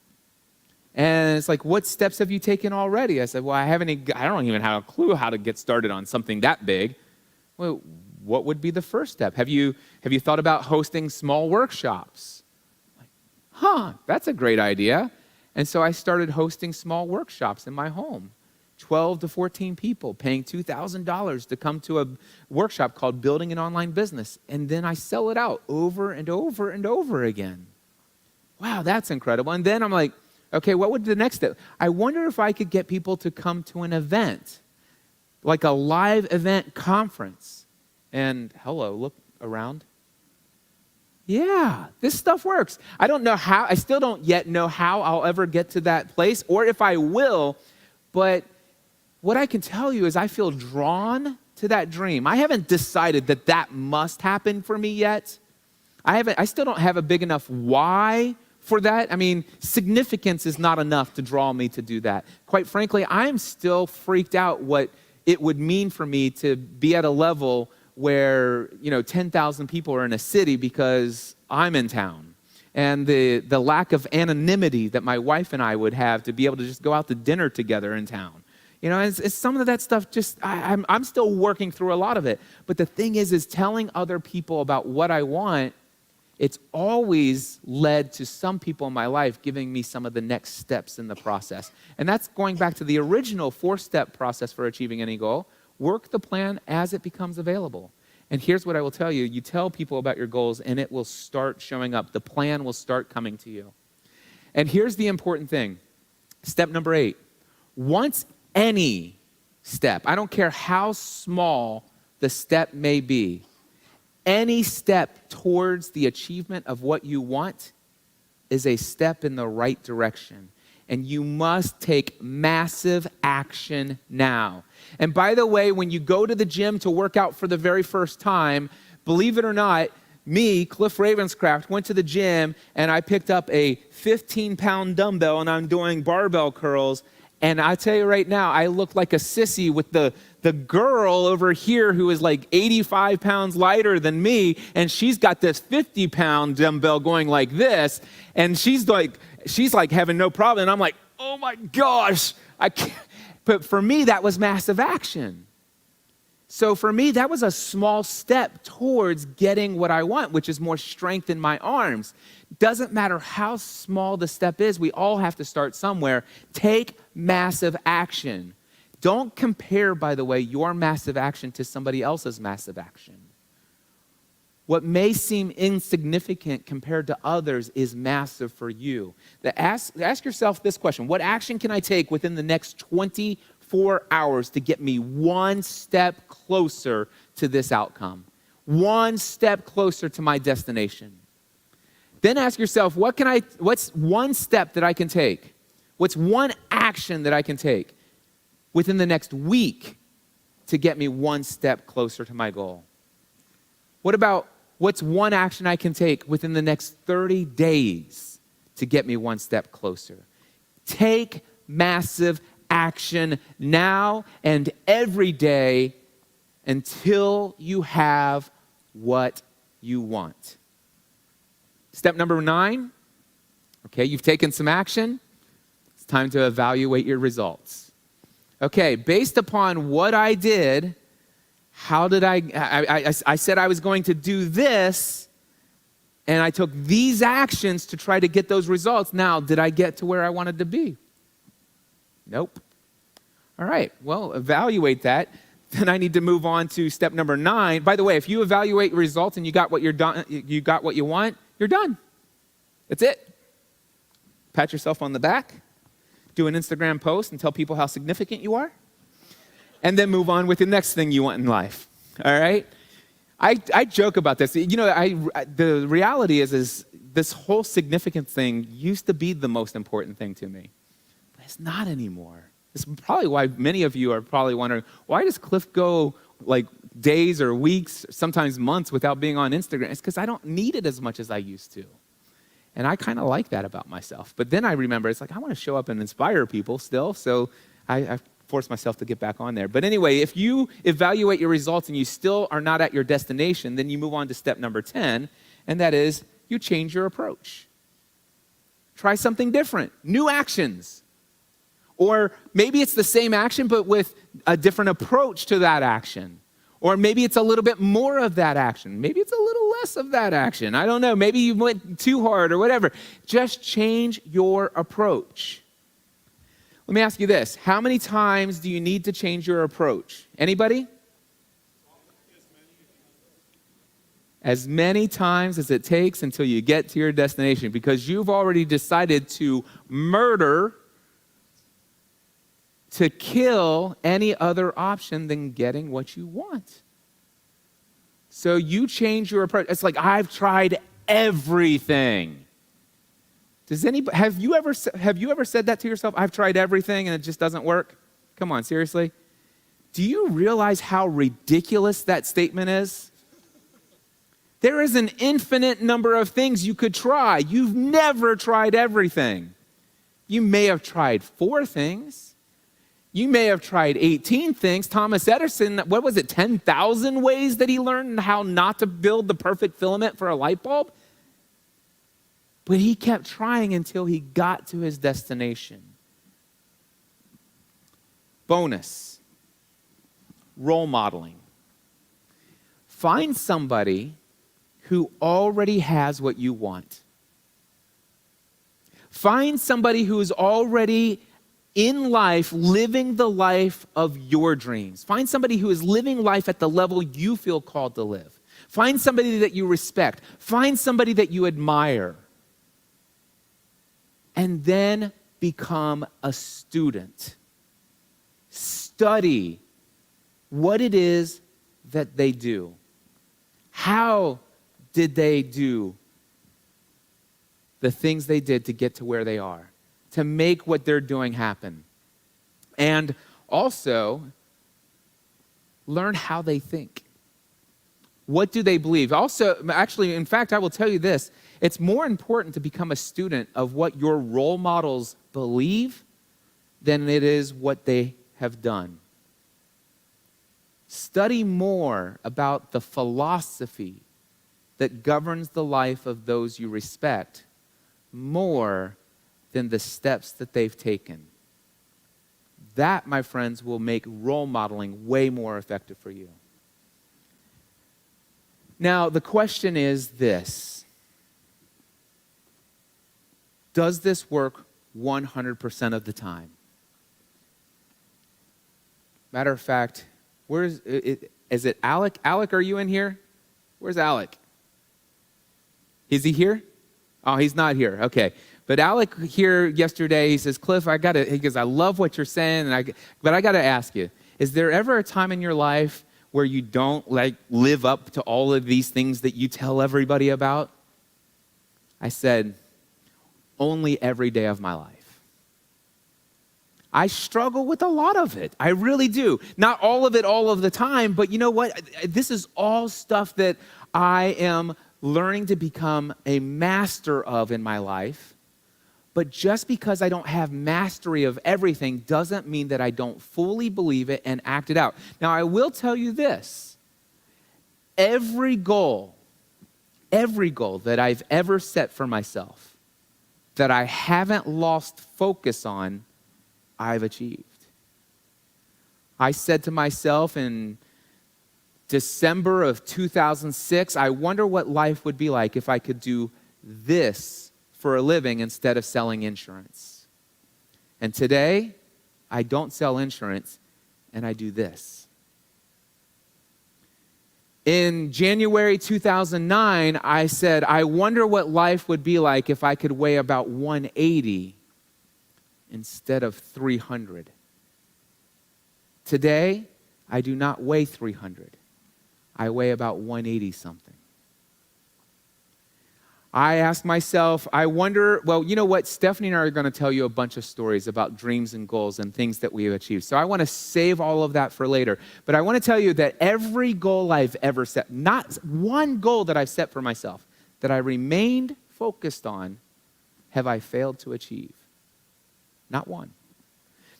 And it's like, what steps have you taken already? I said, well, I don't even have a clue how to get started on something that big. Well, what would be the first step? Have you thought about hosting small workshops? That's a great idea. And so I started hosting small workshops in my home. 12 to 14 people paying $2,000 to come to a workshop called Building an Online Business. And then I sell it out over and over and over again. Wow, that's incredible. And then I'm like, okay, what would be the next step? I wonder if I could get people to come to an event, like a live event conference. And hello, look around. Yeah, this stuff works. I don't know how, I still don't yet know how I'll ever get to that place or if I will, but what I can tell you is I feel drawn to that dream. I haven't decided that that must happen for me yet. I still don't have a big enough why for that. I mean, significance is not enough to draw me to do that. Quite frankly, I'm still freaked out what it would mean for me to be at a level where, 10,000 people are in a city because I'm in town. And the lack of anonymity that my wife and I would have to be able to just go out to dinner together in town. It's some of that stuff I'm still working through a lot of it. But the thing is telling other people about what I want, it's always led to some people in my life giving me some of the next steps in the process. And that's going back to the original 4-step process for achieving any goal. Work the plan as it becomes available. And here's what I will tell you. You tell people about your goals and it will start showing up. The plan will start coming to you. And here's the important thing. Step number 8. Once any step, I don't care how small the step may be, any step towards the achievement of what you want is a step in the right direction. And you must take massive action now. And by the way, when you go to the gym to work out for the very first time, believe it or not, me, Cliff Ravenscraft, went to the gym and I picked up a 15-pound dumbbell and I'm doing barbell curls. And I tell you right now, I look like a sissy with the girl over here who is like 85 pounds lighter than me, and she's got this 50-pound dumbbell going like this, and she's like having no problem. And I'm like, oh my gosh, I can't. But for me, that was massive action. So for me, that was a small step towards getting what I want, which is more strength in my arms. Doesn't matter how small the step is, we all have to start somewhere. Take massive action. Don't compare, by the way, your massive action to somebody else's massive action. what may seem insignificant compared to others is massive for you. Ask yourself this question: what action can I take within the next 24 hours to get me one step closer to this outcome? One step closer to my destination. Then ask yourself, what's one step that I can take? What's one action that I can take within the next week to get me one step closer to my goal? What about what's one action I can take within the next 30 days to get me one step closer? Take massive action now and every day until you have what you want. Step number 9, okay, you've taken some action. It's time to evaluate your results. Okay, based upon what I did, how did I said I was going to do this, and I took these actions to try to get those results. Now, did I get to where I wanted to be? Nope. All right, well, evaluate that. Then I need to move on to step number 9. By the way, if you evaluate results and you got what you want, you're done. That's it. Pat yourself on the back, do an Instagram post and tell people how significant you are, and then move on with the next thing you want in life. All right? I joke about this. You know, the reality is this whole significance thing used to be the most important thing to me, but it's not anymore. This is probably why many of you are probably wondering, why does Cliff go like days or weeks, sometimes months without being on Instagram? It's because I don't need it as much as I used to. And I kind of like that about myself. But then I remember, it's like, I want to show up and inspire people still, so I force myself to get back on there. But anyway, if you evaluate your results and you still are not at your destination, then you move on to step number 10, and that is you change your approach. Try something different, new actions. Or maybe it's the same action, but with a different approach to that action. Or maybe it's a little bit more of that action. Maybe it's a little less of that action. I don't know. Maybe you went too hard or whatever. Just change your approach. Let me ask you this. How many times do you need to change your approach? Anybody? As many times as it takes until you get to your destination, because you've already decided to murder, to kill any other option than getting what you want. So you change your approach. It's like, I've tried everything. Have you ever said that to yourself? I've tried everything and it just doesn't work? Come on, seriously? Do you realize how ridiculous that statement is? There is an infinite number of things you could try. You've never tried everything. You may have tried 4 things. You may have tried 18 things. Thomas Edison, 10,000 ways that he learned how not to build the perfect filament for a light bulb? But he kept trying until he got to his destination. Bonus, role modeling. Find somebody who already has what you want. Find somebody who is already in life, living the life of your dreams. Find somebody who is living life at the level you feel called to live. Find somebody that you respect. Find somebody that you admire. And then become a student. Study what it is that they do. How did they do the things they did to get to where they are, to make what they're doing happen? And also, learn how they think. What do they believe? Also, actually, in fact, I will tell you this. It's more important to become a student of what your role models believe than it is what they have done. Study more about the philosophy that governs the life of those you respect more than the steps that they've taken. That, my friends, will make role modeling way more effective for you. Now, the question is this. Does this work 100% of the time? Matter of fact, is it Alec? Alec, are you in here? Where's Alec? Is he here? Oh, he's not here. Okay. But Alec here yesterday, he says, Cliff, he goes, I love what you're saying, but I got to ask you, is there ever a time in your life where you don't live up to all of these things that you tell everybody about? I said, only every day of my life. I struggle with a lot of it. I really do. Not all of it all of the time, but you know what? This is all stuff that I am learning to become a master of in my life. But just because I don't have mastery of everything doesn't mean that I don't fully believe it and act it out. Now, I will tell you this. Every goal that I've ever set for myself that I haven't lost focus on, I've achieved. I said to myself in December of 2006, I wonder what life would be like if I could do this for a living instead of selling insurance. And today, I don't sell insurance, and I do this. In January 2009, I said, I wonder what life would be like if I could weigh about 180 instead of 300. Today, I do not weigh 300. I weigh about 180 something. I asked myself, I wonder, well, you know what? Stephanie and I are going to tell you a bunch of stories about dreams and goals and things that we have achieved. So I want to save all of that for later. But I want to tell you that every goal I've ever set, not one goal that I've set for myself, that I remained focused on, have I failed to achieve. Not one.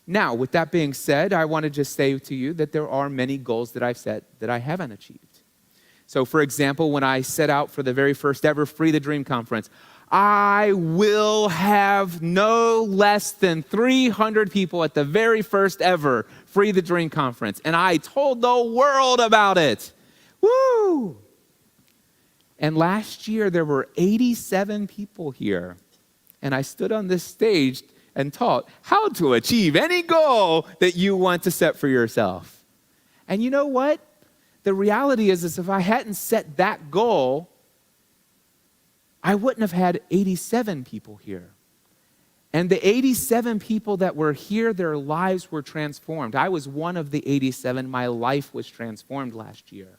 Now, with that being said, I want to just say to you that there are many goals that I've set that I haven't achieved. So, for example, when I set out for the very first ever Free the Dream conference, I will have no less than 300 people at the very first ever Free the Dream conference. And I told the world about it. Woo! And last year, there were 87 people here. And I stood on this stage and taught how to achieve any goal that you want to set for yourself. And you know what? The reality is if I hadn't set that goal, I wouldn't have had 87 people here. And the 87 people that were here, their lives were transformed. I was one of the 87. My life was transformed last year.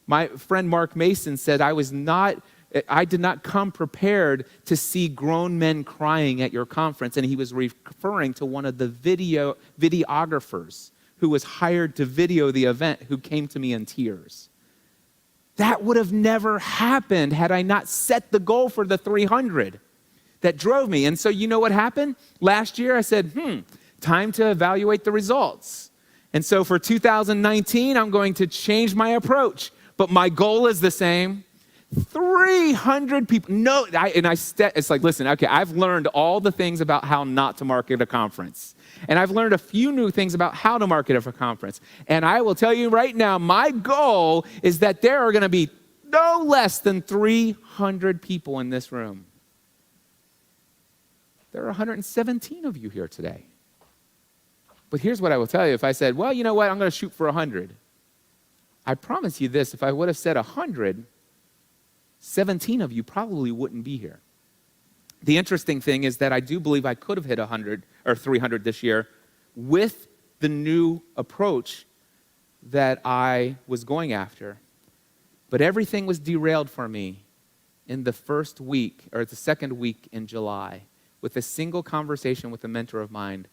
My friend Mark Mason said, I did not come prepared to see grown men crying at your conference. And he was referring to one of the videographers who was hired to video the event, who came to me in tears. That would have never happened had I not set the goal for the 300 that drove me. And so you know what happened? Last year I said, time to evaluate the results. And so for 2019, I'm going to change my approach. But my goal is the same. 300 people. It's like, listen, okay, I've learned all the things about how not to market a conference. And I've learned a few new things about how to market a conference. And I will tell you right now, my goal is that there are going to be no less than 300 people in this room. There are 117 of you here today. But here's what I will tell you. If I said, well, you know what, I'm going to shoot for 100. I promise you this, if I would have said 100, 17 of you probably wouldn't be here. The interesting thing is that I do believe I could have hit 100 or 300 this year with the new approach that I was going after. But everything was derailed for me in the first week or the second week in July with a single conversation with a mentor of mine.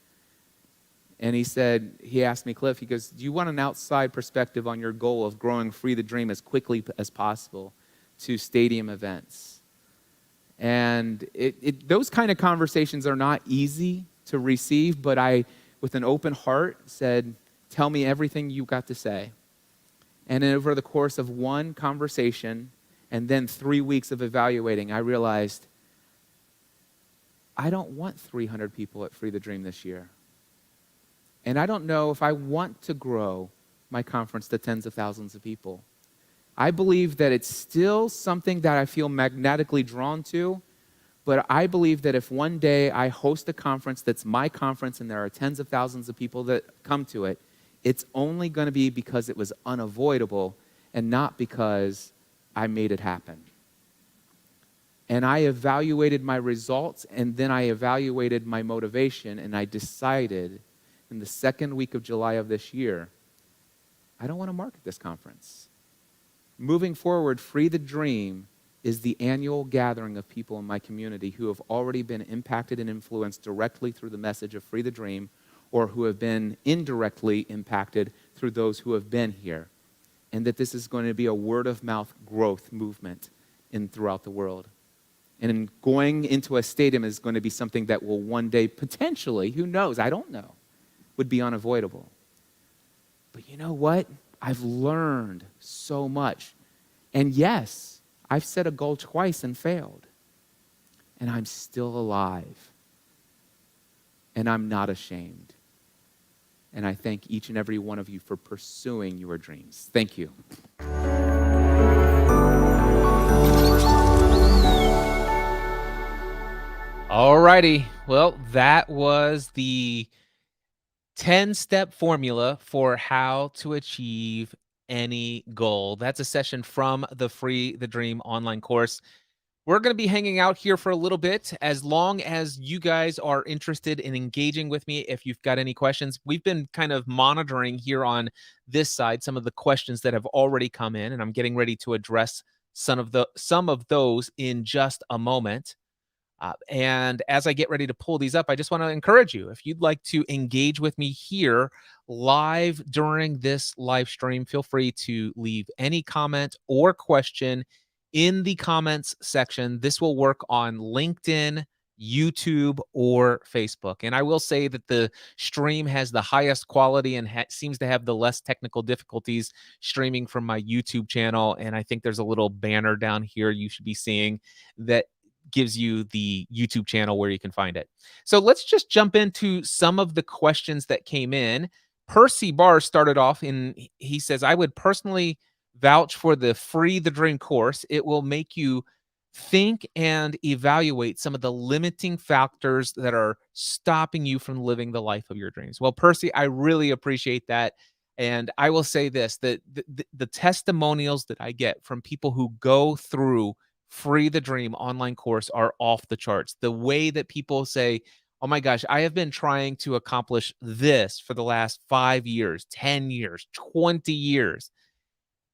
And he asked me, Cliff, he goes, do you want an outside perspective on your goal of growing Free the Dream as quickly as possible to stadium events? And those kind of conversations are not easy to receive, but I, with an open heart, said, tell me everything you got to say. And over the course of one conversation and then 3 weeks of evaluating, I realized I don't want 300 people at Free the Dream this year. And I don't know if I want to grow my conference to tens of thousands of people. I believe that it's still something that I feel magnetically drawn to, but I believe that if one day I host a conference that's my conference and there are tens of thousands of people that come to it, it's only going to be because it was unavoidable and not because I made it happen. And I evaluated my results, and then I evaluated my motivation, and I decided in the second week of July of this year, I don't want to market this conference. Moving forward, Free the Dream is the annual gathering of people in my community who have already been impacted and influenced directly through the message of Free the Dream, or who have been indirectly impacted through those who have been here. And that this is going to be a word-of-mouth growth movement throughout the world. And going into a stadium is going to be something that will one day potentially, who knows, I don't know, would be unavoidable. But you know what? I've learned so much. And yes, I've set a goal twice and failed. And I'm still alive. And I'm not ashamed. And I thank each and every one of you for pursuing your dreams. Thank you. All righty. Well, that was the 10-step formula for how to achieve any goal. That's a session from the Free the Dream online course. We're going to be hanging out here for a little bit as long as you guys are interested in engaging with me. If you've got any questions, we've been kind of monitoring here on this side some of the questions that have already come in, and I'm getting ready to address some of those in just a moment. And as I get ready to pull these up, I just want to encourage you, if you'd like to engage with me here live during this live stream, feel free to leave any comment or question in the comments section. This will work on LinkedIn, YouTube, or Facebook. And I will say that the stream has the highest quality and seems to have the less technical difficulties streaming from my YouTube channel. And I think there's a little banner down here you should be seeing that gives you the YouTube channel where you can find it. So let's just jump into some of the questions that came in. Percy Barr started off he says, I would personally vouch for the Free the Dream course. It will make you think and evaluate some of the limiting factors that are stopping you from living the life of your dreams. Well, Percy, I really appreciate that. And I will say this, that the testimonials that I get from people who go through Free the Dream online course are off the charts. The way that people say, oh my gosh, I have been trying to accomplish this for the last 5 years, 10 years, 20 years.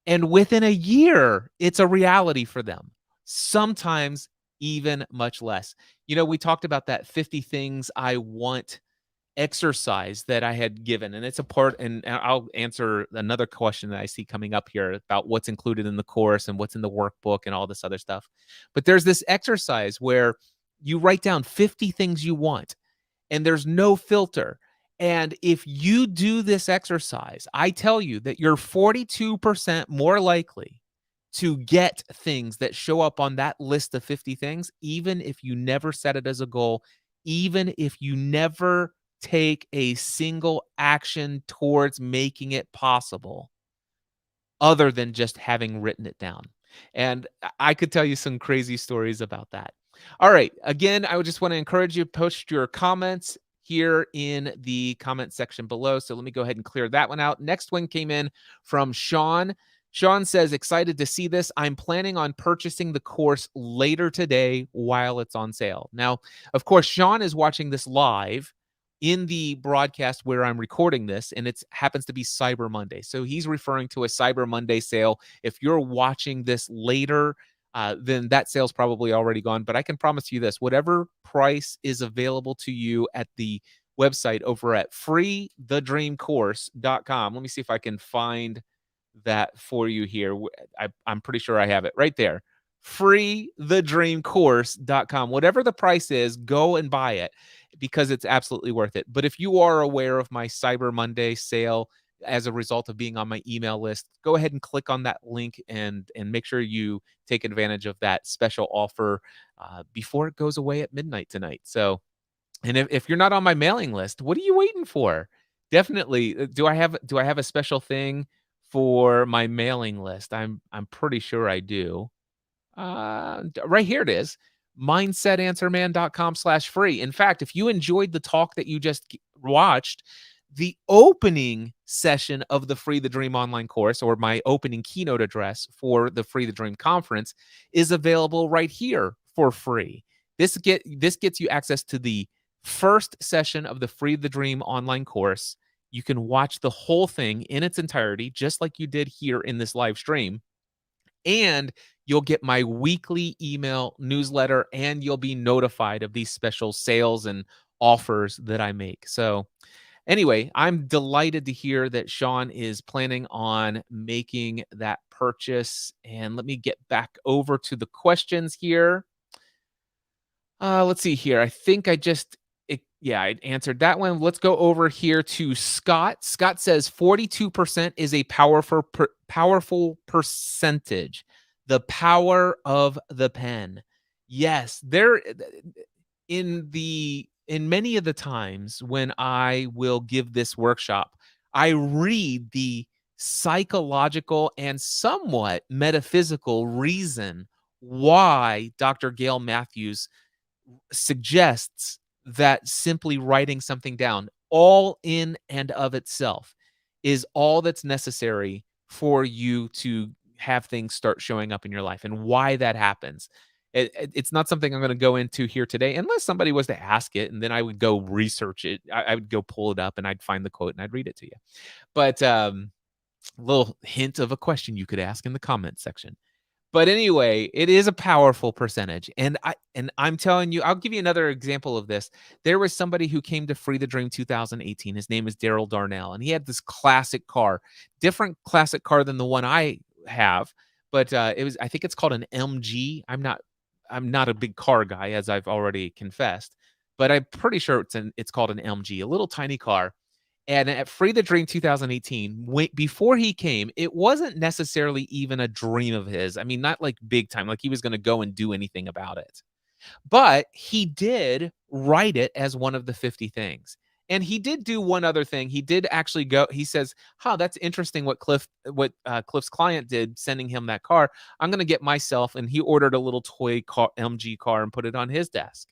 And within a year, it's a reality for them. Sometimes even much less. You know, we talked about that 50 things I want exercise that I had given, and it's a part, and I'll answer another question that I see coming up here about what's included in the course and what's in the workbook and all this other stuff. But there's this exercise where you write down 50 things you want, and there's no filter. And if you do this exercise, I tell you that you're 42% more likely to get things that show up on that list of 50 things, even if you never set it as a goal, even if you never take a single action towards making it possible, other than just having written it down. And I could tell you some crazy stories about that. All right. Again, I would just want to encourage you to post your comments here in the comment section below. So let me go ahead and clear that one out. Next one came in from Sean. Sean says, excited to see this. I'm planning on purchasing the course later today while it's on sale. Now, of course, Sean is watching this live in the broadcast where I'm recording this, and it happens to be Cyber Monday. So he's referring to a Cyber Monday sale. If you're watching this later, then that sale's probably already gone. But I can promise you this, whatever price is available to you at the website over at freethedreamcourse.com. Let me see if I can find that for you here. I'm pretty sure I have it right there. freethedreamcourse.com. Whatever the price is, go and buy it because it's absolutely worth it. But if you are aware of my Cyber Monday sale as a result of being on my email list, go ahead and click on that link and make sure you take advantage of that special offer before it goes away at midnight tonight. So, and if you're not on my mailing list, what are you waiting for? Definitely. Do I have a special thing for my mailing list? I'm pretty sure I do. Right here it is. mindsetanswerman.com/free. In fact, if you enjoyed the talk that you just watched, the opening session of the Free the Dream online course, or my opening keynote address for the Free the Dream conference, is available right here for free. This gets you access to the first session of the Free the Dream online course. You can watch the whole thing in its entirety, just like you did here in this live stream. And you'll get my weekly email newsletter, and you'll be notified of these special sales and offers that I make. So, anyway, I'm delighted to hear that Sean is planning on making that purchase. And let me get back over to the questions here. Let's see here. I think I answered that one. Let's go over here to Scott. Scott says 42% is a powerful percentage. The power of the pen. Yes, in many of the times when I will give this workshop, I read the psychological and somewhat metaphysical reason why Dr. Gail Matthews suggests that simply writing something down, all in and of itself, is all that's necessary for you to have things start showing up in your life, and why that happens. It's not something I'm going to go into here today, unless somebody was to ask it, and then I would go research it. I would go pull it up, and I'd find the quote, and I'd read it to you. But a little hint of a question you could ask in the comment section. But anyway, it is a powerful percentage. And I'm telling you, I'll give you another example of this. There was somebody who came to Free the Dream 2018. His name is Daryl Darnell, and he had this classic car, different classic car than the one I have, but I think it's called an MG. I'm not a big car guy, as I've already confessed, but I'm pretty sure it's called an MG, a little tiny car. And at Free the Dream 2018, before he came, it wasn't necessarily even a dream of his. I mean, not like big time, like he was going to go and do anything about it. But he did write it as one of the 50 things. And he did do one other thing. He did actually go, he says, that's interesting what Cliff's client did, sending him that car. I'm going to get myself, and he ordered a little toy car, MG car, and put it on his desk.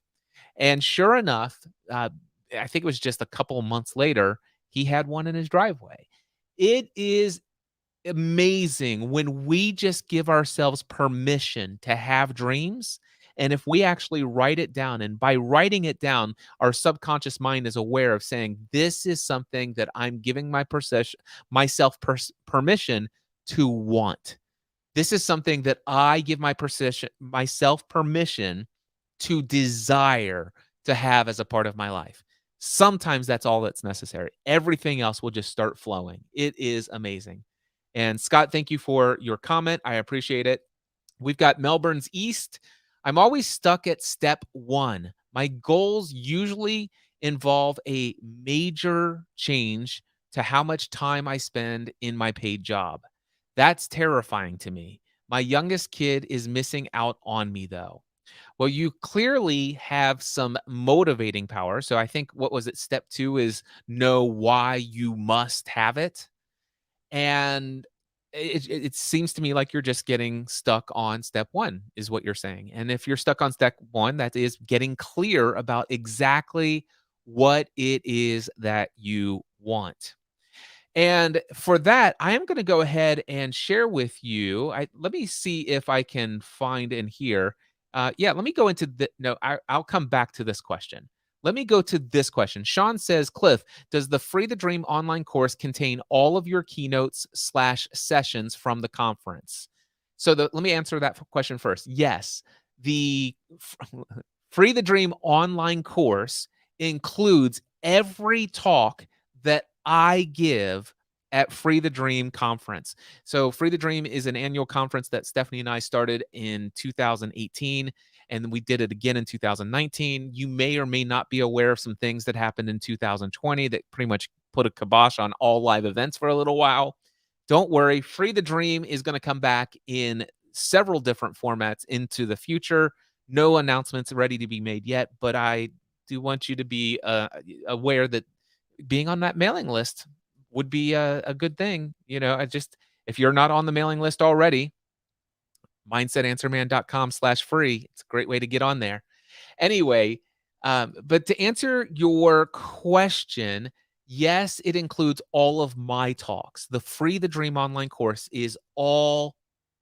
And sure enough, I think it was just a couple of months later, he had one in his driveway. It is amazing when we just give ourselves permission to have dreams. And if we actually write it down, and by writing it down, our subconscious mind is aware of saying, this is something that I'm giving myself permission to want. This is something that I give myself permission to desire to have as a part of my life. Sometimes that's all that's necessary. Everything else will just start flowing. It is amazing. And Scott, thank you for your comment. I appreciate it. We've got Melbourne's East. I'm always stuck at step 1. My goals usually involve a major change to how much time I spend in my paid job. That's terrifying to me. My youngest kid is missing out on me, though. Well, you clearly have some motivating power. So I think, what was it? Step 2 is know why you must have it. And it seems to me like you're just getting stuck on step 1 is what you're saying. And if you're stuck on step 1, that is getting clear about exactly what it is that you want. And for that, I am going to go ahead and share with you. Let me see if I can find in here. Let me go into the. No, I'll come back to this question. Let me go to this question. Sean says, Cliff, does the Free the Dream online course contain all of your keynotes / sessions from the conference? So let me answer that question first. Yes, the Free the Dream online course includes every talk that I give at Free the Dream conference. So Free the Dream is an annual conference that Stephanie and I started in 2018, and we did it again in 2019. You may or may not be aware of some things that happened in 2020 that pretty much put a kibosh on all live events for a little while. Don't worry, Free the Dream is going to come back in several different formats into the future. No announcements ready to be made yet, but I do want you to be aware that being on that mailing list would be a good thing. If you're not on the mailing list already, mindsetanswerman.com/free. It's a great way to get on there. Anyway, but to answer your question, yes, it includes all of my talks. The Free the Dream online course is all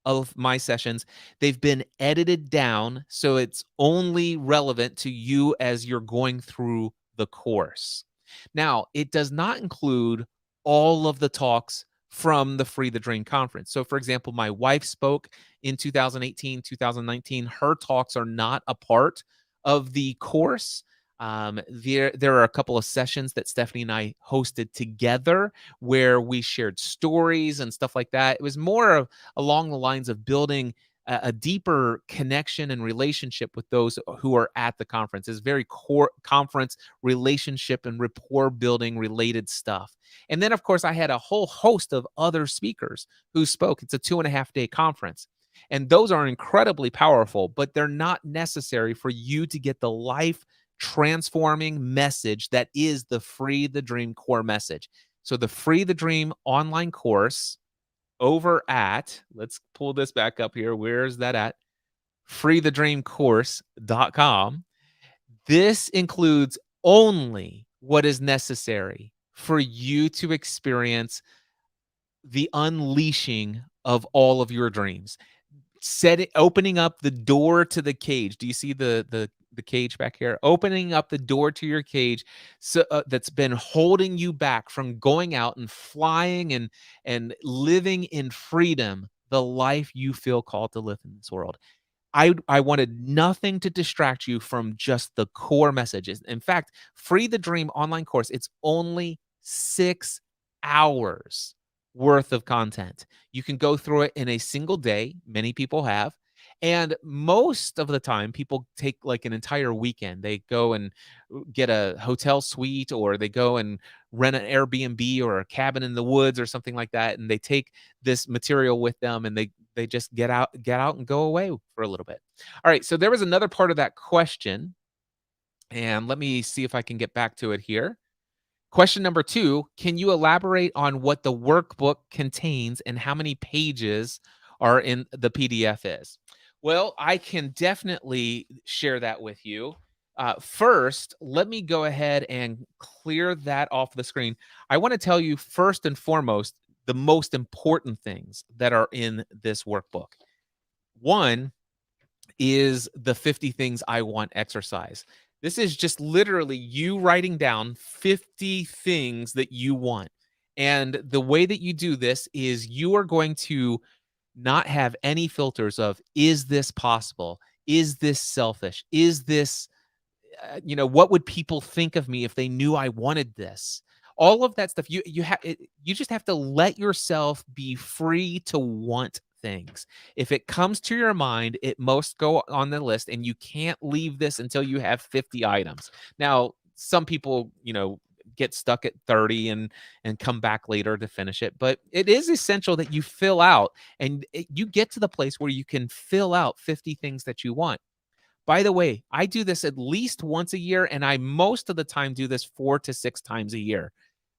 of my sessions, they've been edited down so it's only relevant to you as you're going through the course. Now, it does not include all of the talks from the Free the Dream conference. So, for example, my wife spoke in 2018, 2019. Her talks are not a part of the course. There are a couple of sessions that Stephanie and I hosted together where we shared stories and stuff like that. It was more of along the lines of building a deeper connection and relationship with those who are at the conference. It's very core conference relationship and rapport building related stuff. And then, of course, I had a whole host of other speakers who spoke. It's a 2.5-day conference. And those are incredibly powerful, but they're not necessary for you to get the life transforming message that is the Free the Dream core message. So, the Free the Dream online course over at, let's pull this back up here. Where's that at? freethedreamcourse.com. This includes only what is necessary for you to experience the unleashing of all of your dreams. Opening up the door to the cage. Do you see the cage back here? Opening up the door to your cage, so that's been holding you back from going out and flying and living in freedom, the life you feel called to live in this world. I wanted nothing to distract you from just the core messages. In fact, Free the Dream online course, it's only 6 hours worth of content. You can go through it in a single day. Many people have. And most of the time, people take like an entire weekend. They go and get a hotel suite, or they go and rent an Airbnb or a cabin in the woods or something like that. And they take this material with them, and they just get out and go away for a little bit. All right. So there was another part of that question. And let me see if I can get back to it here. Question number 2, can you elaborate on what the workbook contains and how many pages are in the PDF is? Well, I can definitely share that with you. First, let me go ahead and clear that off the screen. I want to tell you first and foremost the most important things that are in this workbook. One is the 50 things I want exercise. This is just literally you writing down 50 things that you want. And the way that you do this is you are going to not have any filters of, is this possible? Is this selfish? Is this, what would people think of me if they knew I wanted this? All of that stuff, you just have to let yourself be free to want things. If it comes to your mind, it must go on the list, and you can't leave this until you have 50 items. Now, some people, get stuck at 30 and come back later to finish it, but it is essential that you fill out and you get to the place where you can fill out 50 things that you want. By the way, I do this at least once a year, and I most of the time do this 4 to 6 times a year.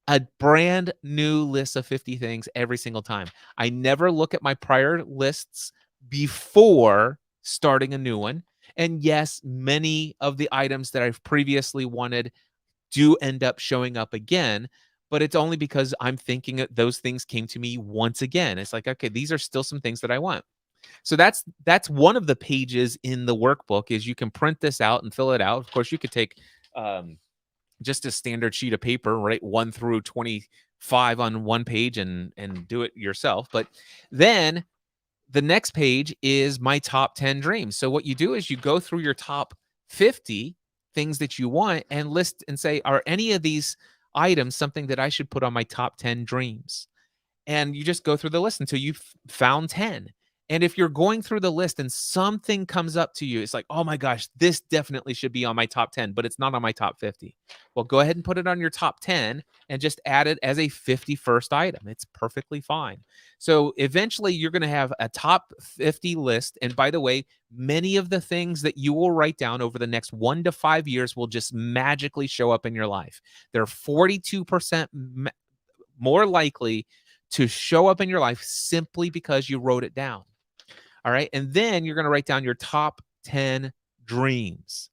A brand new list of 50 things every single time. I never look at my prior lists before starting a new one. And yes, many of the items that I've previously wanted do end up showing up again, but it's only because I'm thinking that those things came to me once again. It's like, okay, these are still some things that I want. So that's one of the pages in the workbook, is you can print this out and fill it out. Of course, you could take just a standard sheet of paper, right, 1 through 25 on one page and do it yourself. But then the next page is my top 10 dreams. So what you do is you go through your top 50 things that you want and list and say, are any of these items something that I should put on my top 10 dreams? And you just go through the list until you've found 10. And if you're going through the list and something comes up to you, it's like, oh my gosh, this definitely should be on my top 10, but it's not on my top 50. Well, go ahead and put it on your top 10 and just add it as a 51st item. It's perfectly fine. So eventually you're going to have a top 50 list. And by the way, many of the things that you will write down over the next 1 to 5 years will just magically show up in your life. They're 42% more likely to show up in your life simply because you wrote it down. All right. And then you're going to write down your top 10 dreams.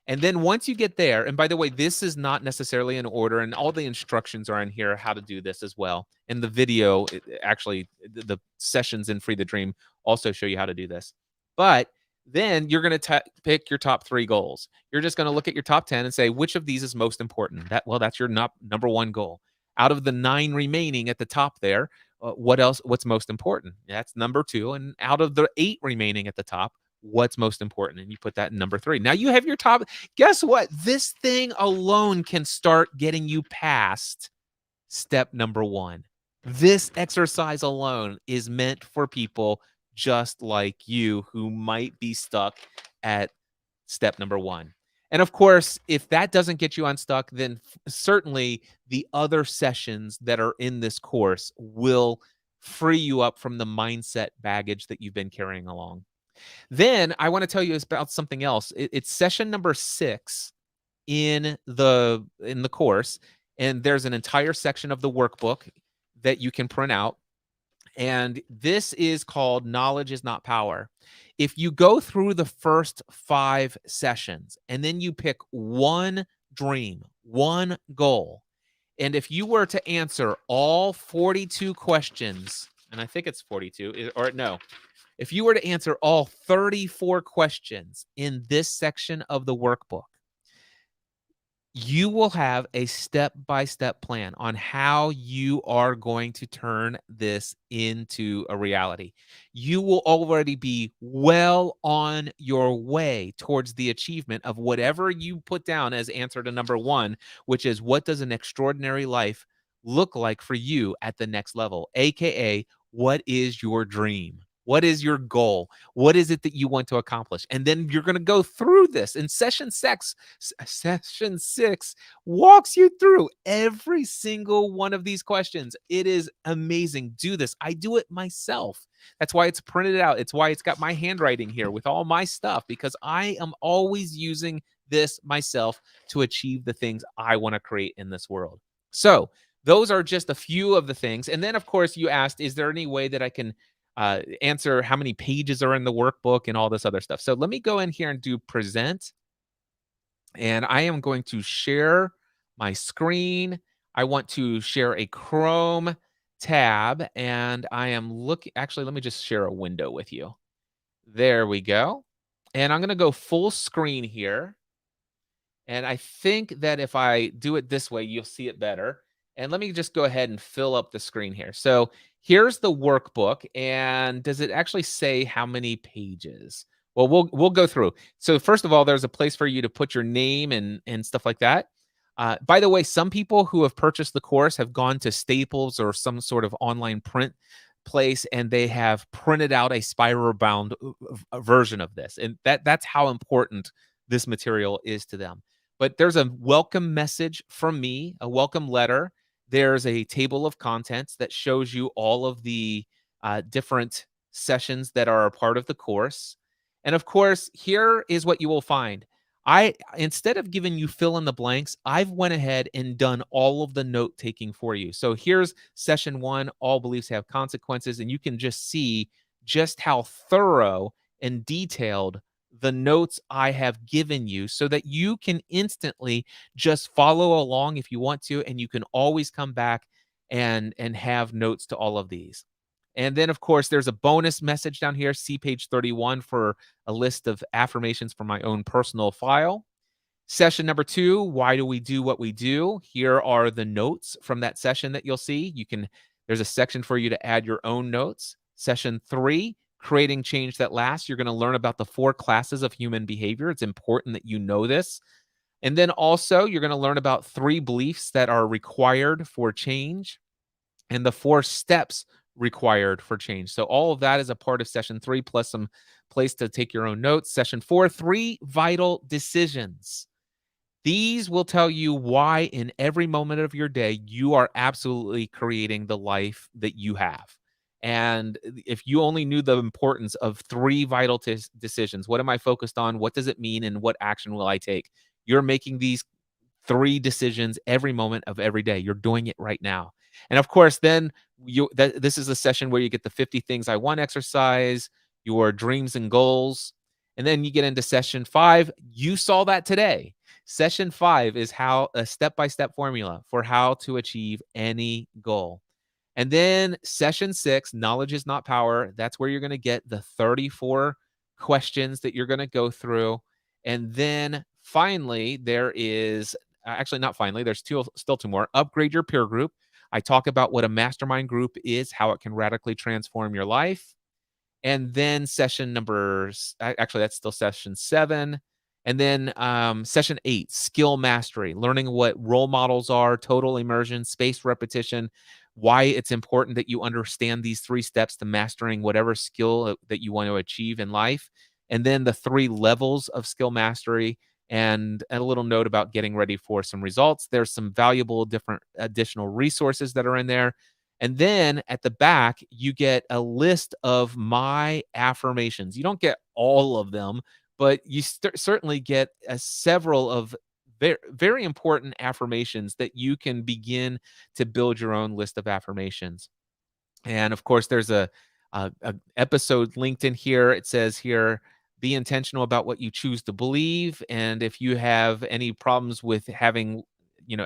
And then once you get there, and by the way, this is not necessarily in order, and all the instructions are in here how to do this as well. In the video, actually, the sessions in Free the Dream also show you how to do this. But then you're going to pick your top 3 goals. You're just going to look at your top 10 and say, which of these is most important? That's your number 1 goal. Out of the 9 remaining at the top there, what else? What's most important? That's number 2. And out of the 8 remaining at the top, what's most important? And you put that in number 3. Now you have your top. Guess what? This thing alone can start getting you past step number 1. This exercise alone is meant for people just like you who might be stuck at step number 1. And of course, if that doesn't get you unstuck, then certainly the other sessions that are in this course will free you up from the mindset baggage that you've been carrying along. Then I want to tell you about something else. It's session number 6 in the course, and there's an entire section of the workbook that you can print out. And this is called Knowledge is Not Power. If you go through the first 5 sessions and then you pick one dream, one goal, and if you were to answer all 42 questions, and I think it's 42, or no, if you were to answer all 34 questions in this section of the workbook, you will have a step-by-step plan on how you are going to turn this into a reality. You will already be well on your way towards the achievement of whatever you put down as answer to number 1, which is, what does an extraordinary life look like for you at the next level? AKA, what is your dream? What is your goal? What is it that you want to accomplish? And then you're going to go through this. And session 6 walks you through every single one of these questions. It is amazing. Do this. I do it myself. That's why it's printed out. It's why it's got my handwriting here with all my stuff, because I am always using this myself to achieve the things I want to create in this world. So those are just a few of the things. And then, of course, you asked, is there any way that I can answer how many pages are in the workbook and all this other stuff? So let me go in here and do present. And I am going to share my screen. I want to share a Chrome tab, and I am looking. Actually, let me just share a window with you. There we go. And I'm going to go full screen here. And I think that if I do it this way, you'll see it better. And let me just go ahead and fill up the screen here. So here's the workbook. And does it actually say how many pages? Well, we'll go through. So first of all, there's a place for you to put your name and stuff like that. By the way, some people who have purchased the course have gone to Staples or some sort of online print place, and they have printed out a spiral bound version of this. And that's how important this material is to them. But there's a welcome message from me, a welcome letter. There's a table of contents that shows you all of the different sessions that are a part of the course. And of course, here is what you will find. Instead of giving you fill in the blanks, I've went ahead and done all of the note taking for you. So here's session 1, all beliefs have consequences, and you can just see just how thorough and detailed the notes I have given you, so that you can instantly just follow along if you want to, and you can always come back and have notes to all of these. And then, of course, there's a bonus message down here. See page 31 for a list of affirmations from my own personal file. Session number 2, why do we do what we do? Here are the notes from that session that you'll see. There's a section for you to add your own notes. Session 3, creating change that lasts. You're going to learn about the 4 classes of human behavior. It's important that you know this. And then also, you're going to learn about 3 beliefs that are required for change and the 4 steps required for change. So all of that is a part of session 3, plus some place to take your own notes. Session 4, 3 vital decisions. These will tell you why in every moment of your day you are absolutely creating the life that you have. And if you only knew the importance of 3 vital decisions, what am I focused on? What does it mean? And what action will I take? You're making these 3 decisions every moment of every day. You're doing it right now. And of course, then this is a session where you get the 50 things I want exercise, your dreams and goals. And then you get into session 5. You saw that today. Session 5 is how a step-by-step formula for how to achieve any goal. And then session 6, knowledge is not power. That's where you're going to get the 34 questions that you're going to go through. And then finally, there is actually not finally, there's still two more. Upgrade your peer group. I talk about what a mastermind group is, how it can radically transform your life. And then session actually, that's still session 7. And then session 8, skill mastery, learning what role models are, total immersion, spaced repetition, why it's important that you understand these 3 steps to mastering whatever skill that you want to achieve in life. And then the 3 levels of skill mastery, and a little note about getting ready for some results. There's some valuable different additional resources that are in there. And then at the back, you get a list of my affirmations. You don't get all of them, but you certainly get several of very, very important affirmations that you can begin to build your own list of affirmations. And of course, there's a episode linked in here. It says here, be intentional about what you choose to believe. And if you have any problems with having,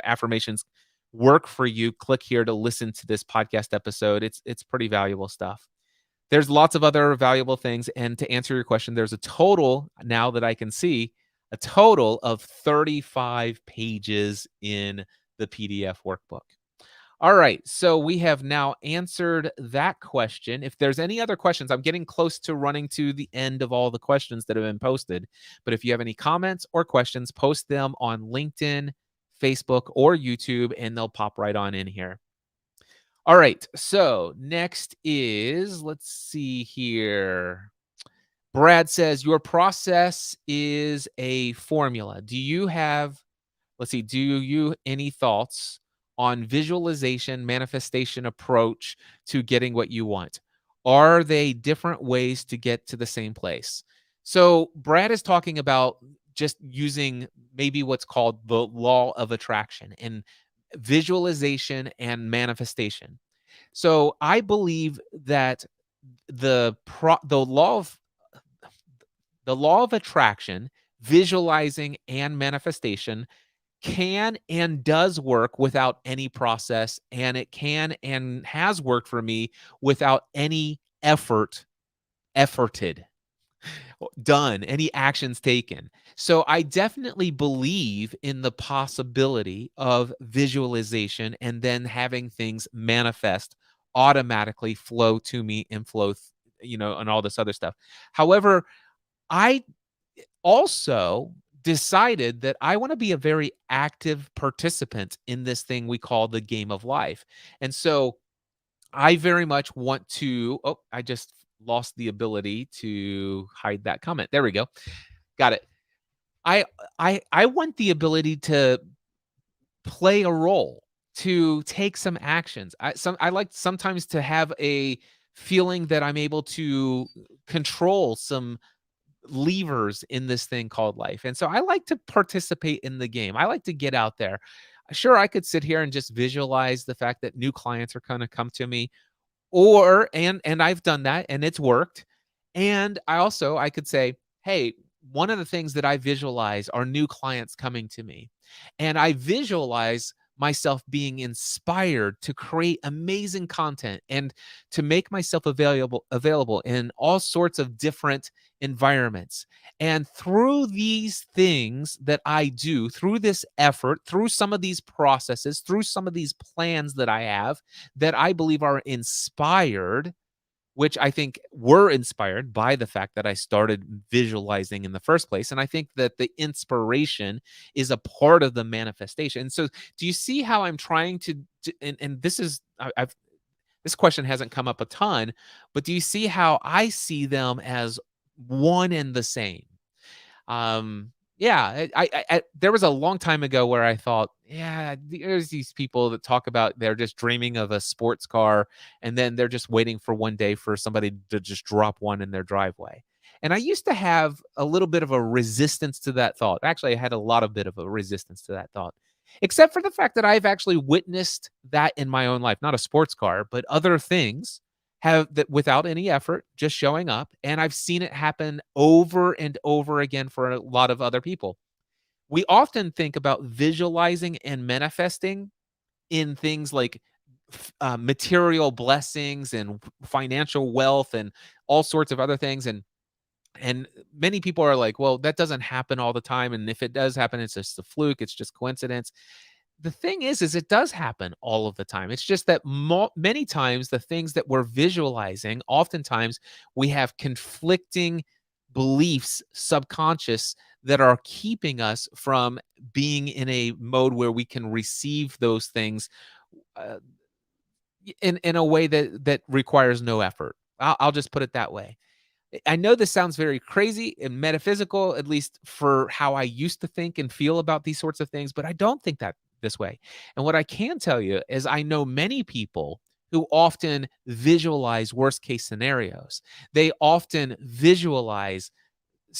affirmations work for you, click here to listen to this podcast episode. It's pretty valuable stuff. There's lots of other valuable things. And to answer your question, there's a total, now that I can see, a total of 35 pages in the PDF workbook. All right, so we have now answered that question. If there's any other questions, I'm getting close to running to the end of all the questions that have been posted. But if you have any comments or questions, post them on LinkedIn, Facebook, or YouTube, and they'll pop right on in here. All right, so next is, let's see here. Brad says, your process is a formula. Do you any thoughts on visualization, manifestation approach to getting what you want? Are they different ways to get to the same place? So Brad is talking about just using maybe what's called the law of attraction and visualization and manifestation. So I believe that the law of attraction, visualizing, and manifestation can and does work without any process, and it can and has worked for me without any efforted done, any actions taken. So I definitely believe in the possibility of visualization and then having things manifest automatically, flow to me and and all this other stuff. However, I also decided that I want to be a very active participant in this thing we call the game of life. And so I very much want to, I just lost the ability to hide that comment. There we go. Got it. I want the ability to play a role, to take some actions. I like sometimes to have a feeling that I'm able to control some levers in this thing called life. And so I like to participate in the game. I like to get out there. Sure, I could sit here and just visualize the fact that new clients are going to come to me, or and I've done that and it's worked. And I could say, hey, one of the things that I visualize are new clients coming to me. And I visualize myself being inspired to create amazing content and to make myself available in all sorts of different environments. And through these things that I do, through this effort, through some of these processes, through some of these plans that I have that I believe are inspired, which I think were inspired by the fact that I started visualizing in the first place. And I think that the inspiration is a part of the manifestation. So do you see how I'm trying and this is, this question hasn't come up a ton, but do you see how I see them as one and the same? Yeah, there was a long time ago where I thought, yeah, there's these people that talk about they're just dreaming of a sports car, and then they're just waiting for one day for somebody to just drop one in their driveway. And I used to have a little bit of a resistance to that thought. Actually, I had a lot of bit of a resistance to that thought, except for the fact that I've actually witnessed that in my own life, not a sports car, but other things have that without any effort, just showing up. And I've seen it happen over and over again for a lot of other people. We often think about visualizing and manifesting in things like material blessings and financial wealth and all sorts of other things. And many people are like, well, that doesn't happen all the time. And if it does happen, it's just a fluke. It's just coincidence. The thing is it does happen all of the time. It's just that many times the things that we're visualizing, oftentimes we have conflicting beliefs, subconscious, that are keeping us from being in a mode where we can receive those things uh, in a way that requires no effort. I'll just put it that way. I know this sounds very crazy and metaphysical, at least for how I used to think and feel about these sorts of things, but I don't think that this way. And what I can tell you is I know many people who often visualize worst case scenarios. They often visualize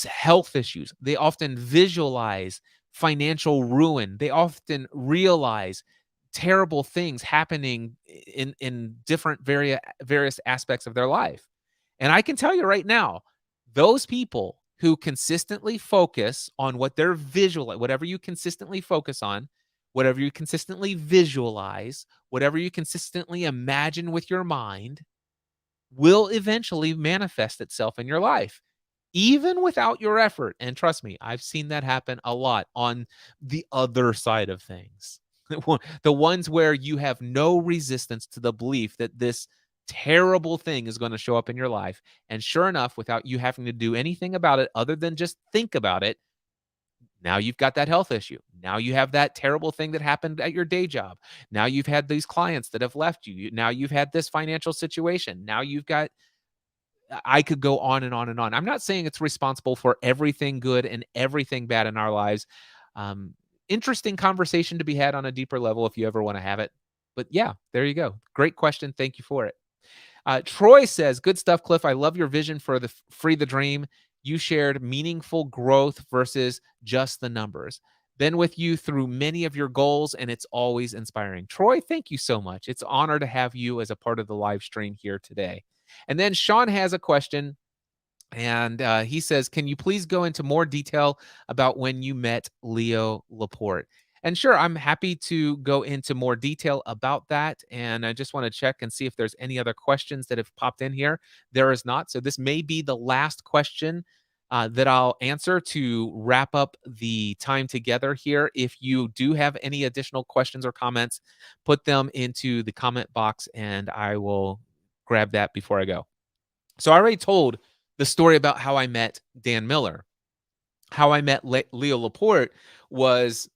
health issues. They often visualize financial ruin. They often realize terrible things happening in different various aspects of their life. And I can tell you right now, those people who consistently focus on what they're whatever you consistently focus on, whatever you consistently visualize, whatever you consistently imagine with your mind, will eventually manifest itself in your life, even without your effort. And trust me, I've seen that happen a lot on the other side of things. The ones where you have no resistance to the belief that this terrible thing is going to show up in your life. And sure enough, without you having to do anything about it other than just think about it, now you've got that health issue. Now you have that terrible thing that happened at your day job. Now you've had these clients that have left you. Now you've had this financial situation. Now you've got, I could go on and on and on. I'm not saying it's responsible for everything good and everything bad in our lives. Um, Interesting conversation to be had on a deeper level if you ever want to have it. But yeah, there you go. Great question. Thank you for it. Troy says, good stuff, Cliff. I love your vision for the Free the Dream. You shared meaningful growth versus just the numbers. Been with you through many of your goals, and it's always inspiring. Troy, thank you so much. It's an honor to have you as a part of the live stream here today. And then Sean has a question, and he says, can you please go into more detail about when you met Leo Laporte? And sure, I'm happy to go into more detail about that. And I just want to check and see if there's any other questions that have popped in here. There is not. So this may be the last question that I'll answer to wrap up the time together here. If you do have any additional questions or comments, put them into the comment box and I will grab that before I go. So I already told the story about how I met Dan Miller. How I met Leo Laporte was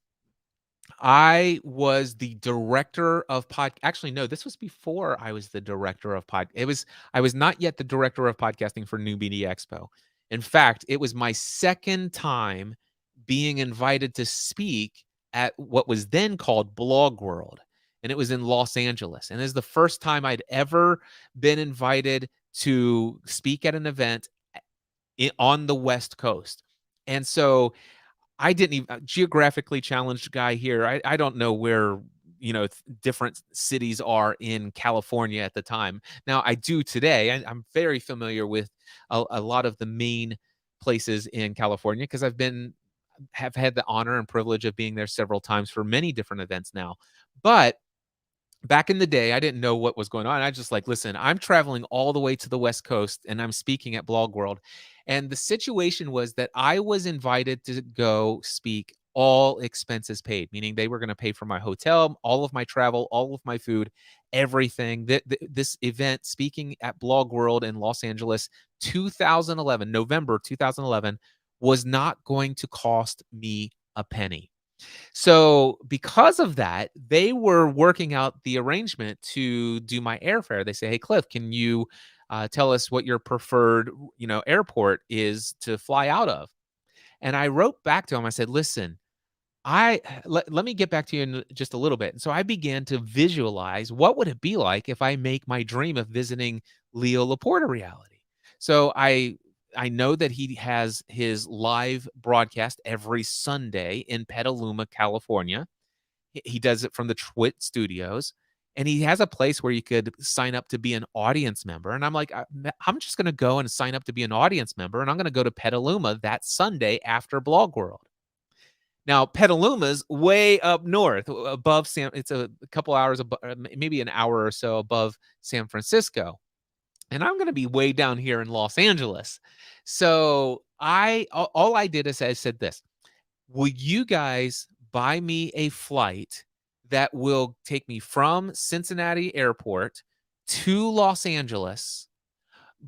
I was the director of actually, no, this was before I was the director of I was not yet the director of podcasting for New Media Expo. In fact, it was my second time being invited to speak at what was then called Blog World. And it was in Los Angeles. And it was the first time I'd ever been invited to speak at an event on the West Coast. And so I didn't even geographically challenged guy here. I don't know where, different cities are in California at the time. Now I do today. I'm very familiar with a lot of the main places in California because have had the honor and privilege of being there several times for many different events now. But back in the day, I didn't know what was going on. I just like, listen, I'm traveling all the way to the West Coast and I'm speaking at Blog World. And the situation was that I was invited to go speak, all expenses paid, meaning they were going to pay for my hotel, all of my travel, all of my food, everything. This event, speaking at Blog World in Los Angeles, 2011, November 2011, was not going to cost me a penny. So because of that, they were working out the arrangement to do my airfare. They say, hey, Cliff, can you tell us what your preferred, airport is to fly out of? And I wrote back to him. I said, listen, let me get back to you in just a little bit. And so I began to visualize what would it be like if I make my dream of visiting Leo Laporte a reality. So I know that he has his live broadcast every Sunday in Petaluma, California. He does it from the Twit Studios. And he has a place where you could sign up to be an audience member. And I'm like, I'm just going to go and sign up to be an audience member. And I'm going to go to Petaluma that Sunday after Blog World. Now, Petaluma's way up north, above it's a couple hours, maybe an hour or so above San Francisco. And I'm going to be way down here in Los Angeles. So all I did is I said this: will you guys buy me a flight that will take me from Cincinnati Airport to Los Angeles?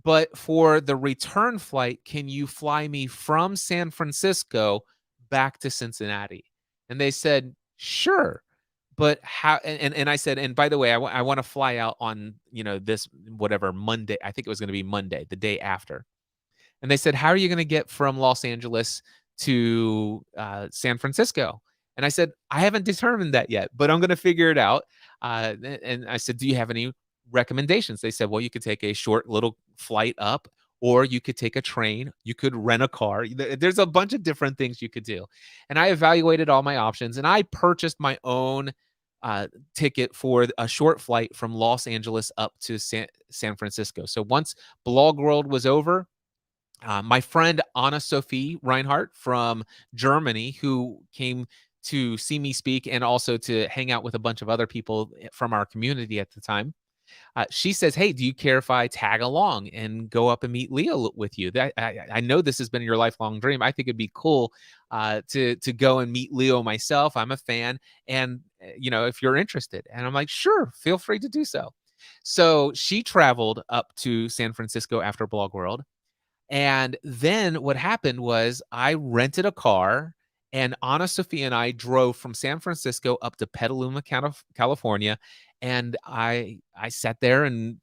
But for the return flight, can you fly me from San Francisco back to Cincinnati? And they said, sure. But how? And I said, and by the way, I want to fly out on, this whatever Monday. I think it was going to be Monday, the day after. And they said, how are you going to get from Los Angeles to San Francisco? And I said, I haven't determined that yet, but I'm going to figure it out. And I said, do you have any recommendations? They said, well, you could take a short little flight up, or you could take a train. You could rent a car. There's a bunch of different things you could do. And I evaluated all my options, and I purchased my own ticket for a short flight from Los Angeles up to San Francisco. So once Blog World was over, my friend Anna Sophie Reinhardt from Germany, who came to see me speak and also to hang out with a bunch of other people from our community at the time, she says, hey, do you care if I tag along and go up and meet Leo with you? I know this has been your lifelong dream. I think it'd be cool to go and meet Leo myself. I'm a fan. And, if you're interested. And I'm like, sure, feel free to do so. So she traveled up to San Francisco after Blog World. And then what happened was I rented a car, and Anna Sophia and I drove from San Francisco up to Petaluma, California. And I sat there and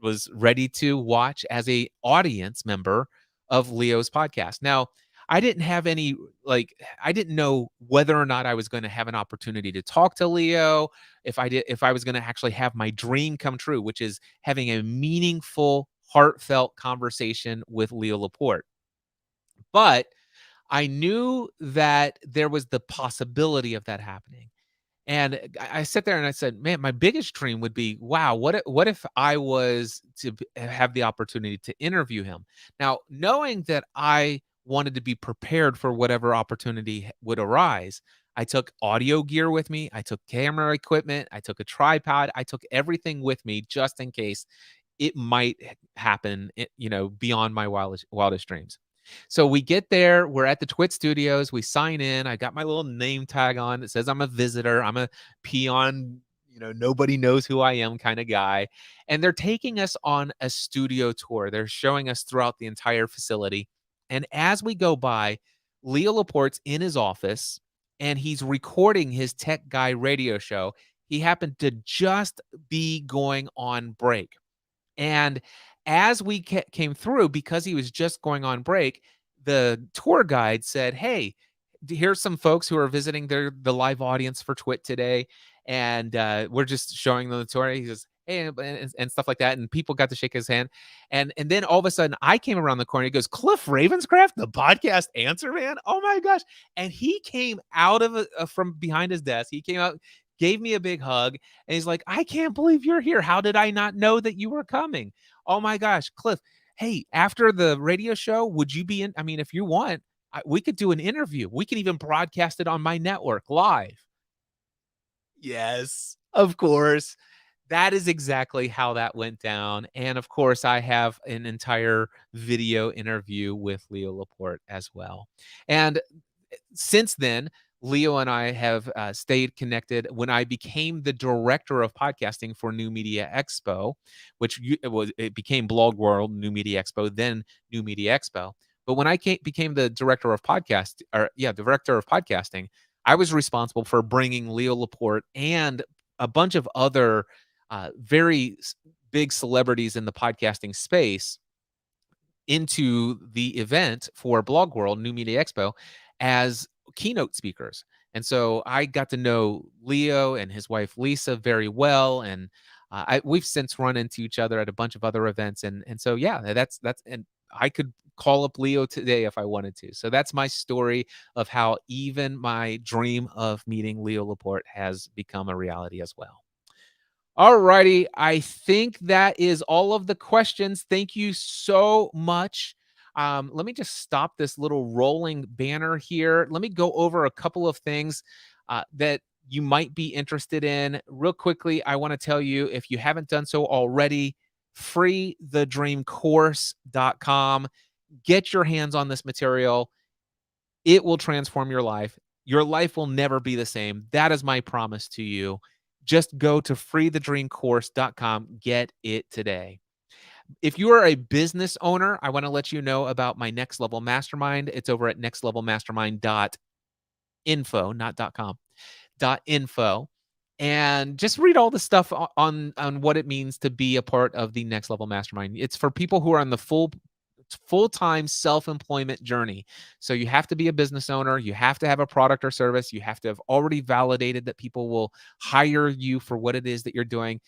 was ready to watch as a audience member of Leo's podcast. Now, I didn't have any, I didn't know whether or not I was going to have an opportunity to talk to Leo, if I was going to actually have my dream come true, which is having a meaningful, heartfelt conversation with Leo Laporte. But I knew that there was the possibility of that happening. And I sat there and I said, man, my biggest dream would be, wow, what if I was to have the opportunity to interview him? Now, knowing that I wanted to be prepared for whatever opportunity would arise, I took audio gear with me. I took camera equipment. I took a tripod. I took everything with me just in case it might happen, beyond my wildest dreams. So we get there, we're at the Twit Studios, we sign in. I got my little name tag on. It says I'm a visitor. I'm a peon, nobody knows who I am kind of guy. And they're taking us on a studio tour. They're showing us throughout the entire facility. And as we go by, Leo Laporte's in his office and he's recording his Tech Guy radio show. He happened to just be going on break. And as we came through, because he was just going on break, the tour guide said, hey, here's some folks who are visiting the live audience for Twit today. And we're just showing them the tour. He goes, hey, and stuff like that. And people got to shake his hand. And then all of a sudden I came around the corner. He goes, Cliff Ravenscraft, the podcast answer man. Oh my gosh. And he came out of from behind his desk. He came out, gave me a big hug, and he's like, I can't believe you're here. How did I not know that you were coming? Oh my gosh, Cliff. Hey, after the radio show, would you be in? I mean, if you want, we could do an interview. We can even broadcast it on my network live. Yes, of course. That is exactly how that went down. And of course, I have an entire video interview with Leo Laporte as well. And since then, Leo and I have stayed connected. When I became the director of podcasting for New Media Expo, which it became Blog World, New Media Expo, then New Media Expo. But when I became the director of director of podcasting, I was responsible for bringing Leo Laporte and a bunch of other very big celebrities in the podcasting space into the event for Blog World, New Media Expo, as keynote speakers. And so I got to know Leo and his wife Lisa very well, and we've since run into each other at a bunch of other events. And so yeah, that's and I could call up Leo today if I wanted to. So that's my story of how even my dream of meeting Leo Laporte has become a reality as well. All righty. I think that is all of the questions. Thank you so much. Let me just stop this little rolling banner here. Let me go over a couple of things that you might be interested in. Real quickly, I want to tell you, if you haven't done so already, freethedreamcourse.com. Get your hands on this material. It will transform your life. Your life will never be the same. That is my promise to you. Just go to freethedreamcourse.com. Get it today. If you are a business owner, I want to let you know about my Next Level Mastermind. It's over at nextlevelmastermind.info, not .com, .info. And just read all the stuff on what it means to be a part of the Next Level Mastermind. It's for people who are on the full-time self-employment journey. So you have to be a business owner, you have to have a product or service, you have to have already validated that people will hire you for what it is that you're doing.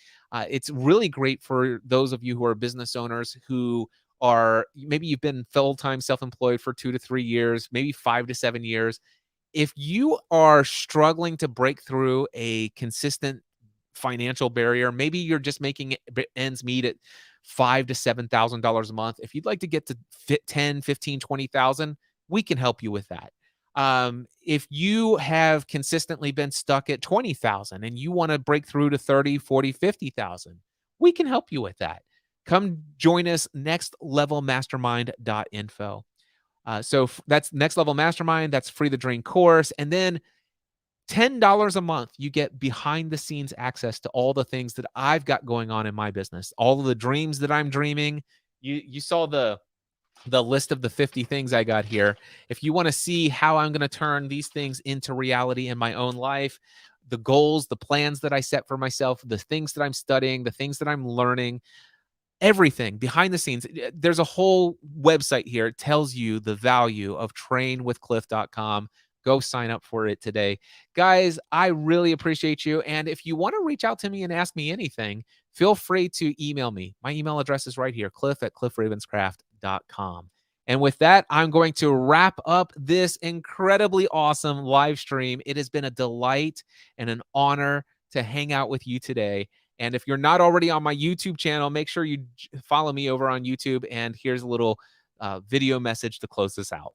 It's really great for those of you who are business owners who are, maybe you've been full-time self-employed for 2 to 3 years, maybe 5 to 7 years. If you are struggling to break through a consistent financial barrier, maybe you're just making ends meet at $5,000 to $7,000 a month. If you'd like to get to 10, 15, 20,000, we can help you with that. If you have consistently been stuck at 20,000 and you want to break through to 30, 40, 50,000, we can help you with that. Come join us, nextlevelmastermind.info. So that's Next Level Mastermind. That's Free the Dream course. And then $10 a month, you get behind the scenes access to all the things that I've got going on in my business, all of the dreams that I'm dreaming. You saw the list of the 50 things I got here. If you want to see how I'm going to turn these things into reality in my own life, the goals, the plans that I set for myself, the things that I'm studying, the things that I'm learning, everything behind the scenes. There's a whole website here. It tells you the value of trainwithcliff.com. Go sign up for it today. Guys, I really appreciate you. And if you want to reach out to me and ask me anything, feel free to email me. My email address is right here, cliff@cliffravenscraft.com. And with that, I'm going to wrap up this incredibly awesome live stream. It has been a delight and an honor to hang out with you today. And if you're not already on my YouTube channel, make sure you follow me over on YouTube. And here's a little video message to close this out.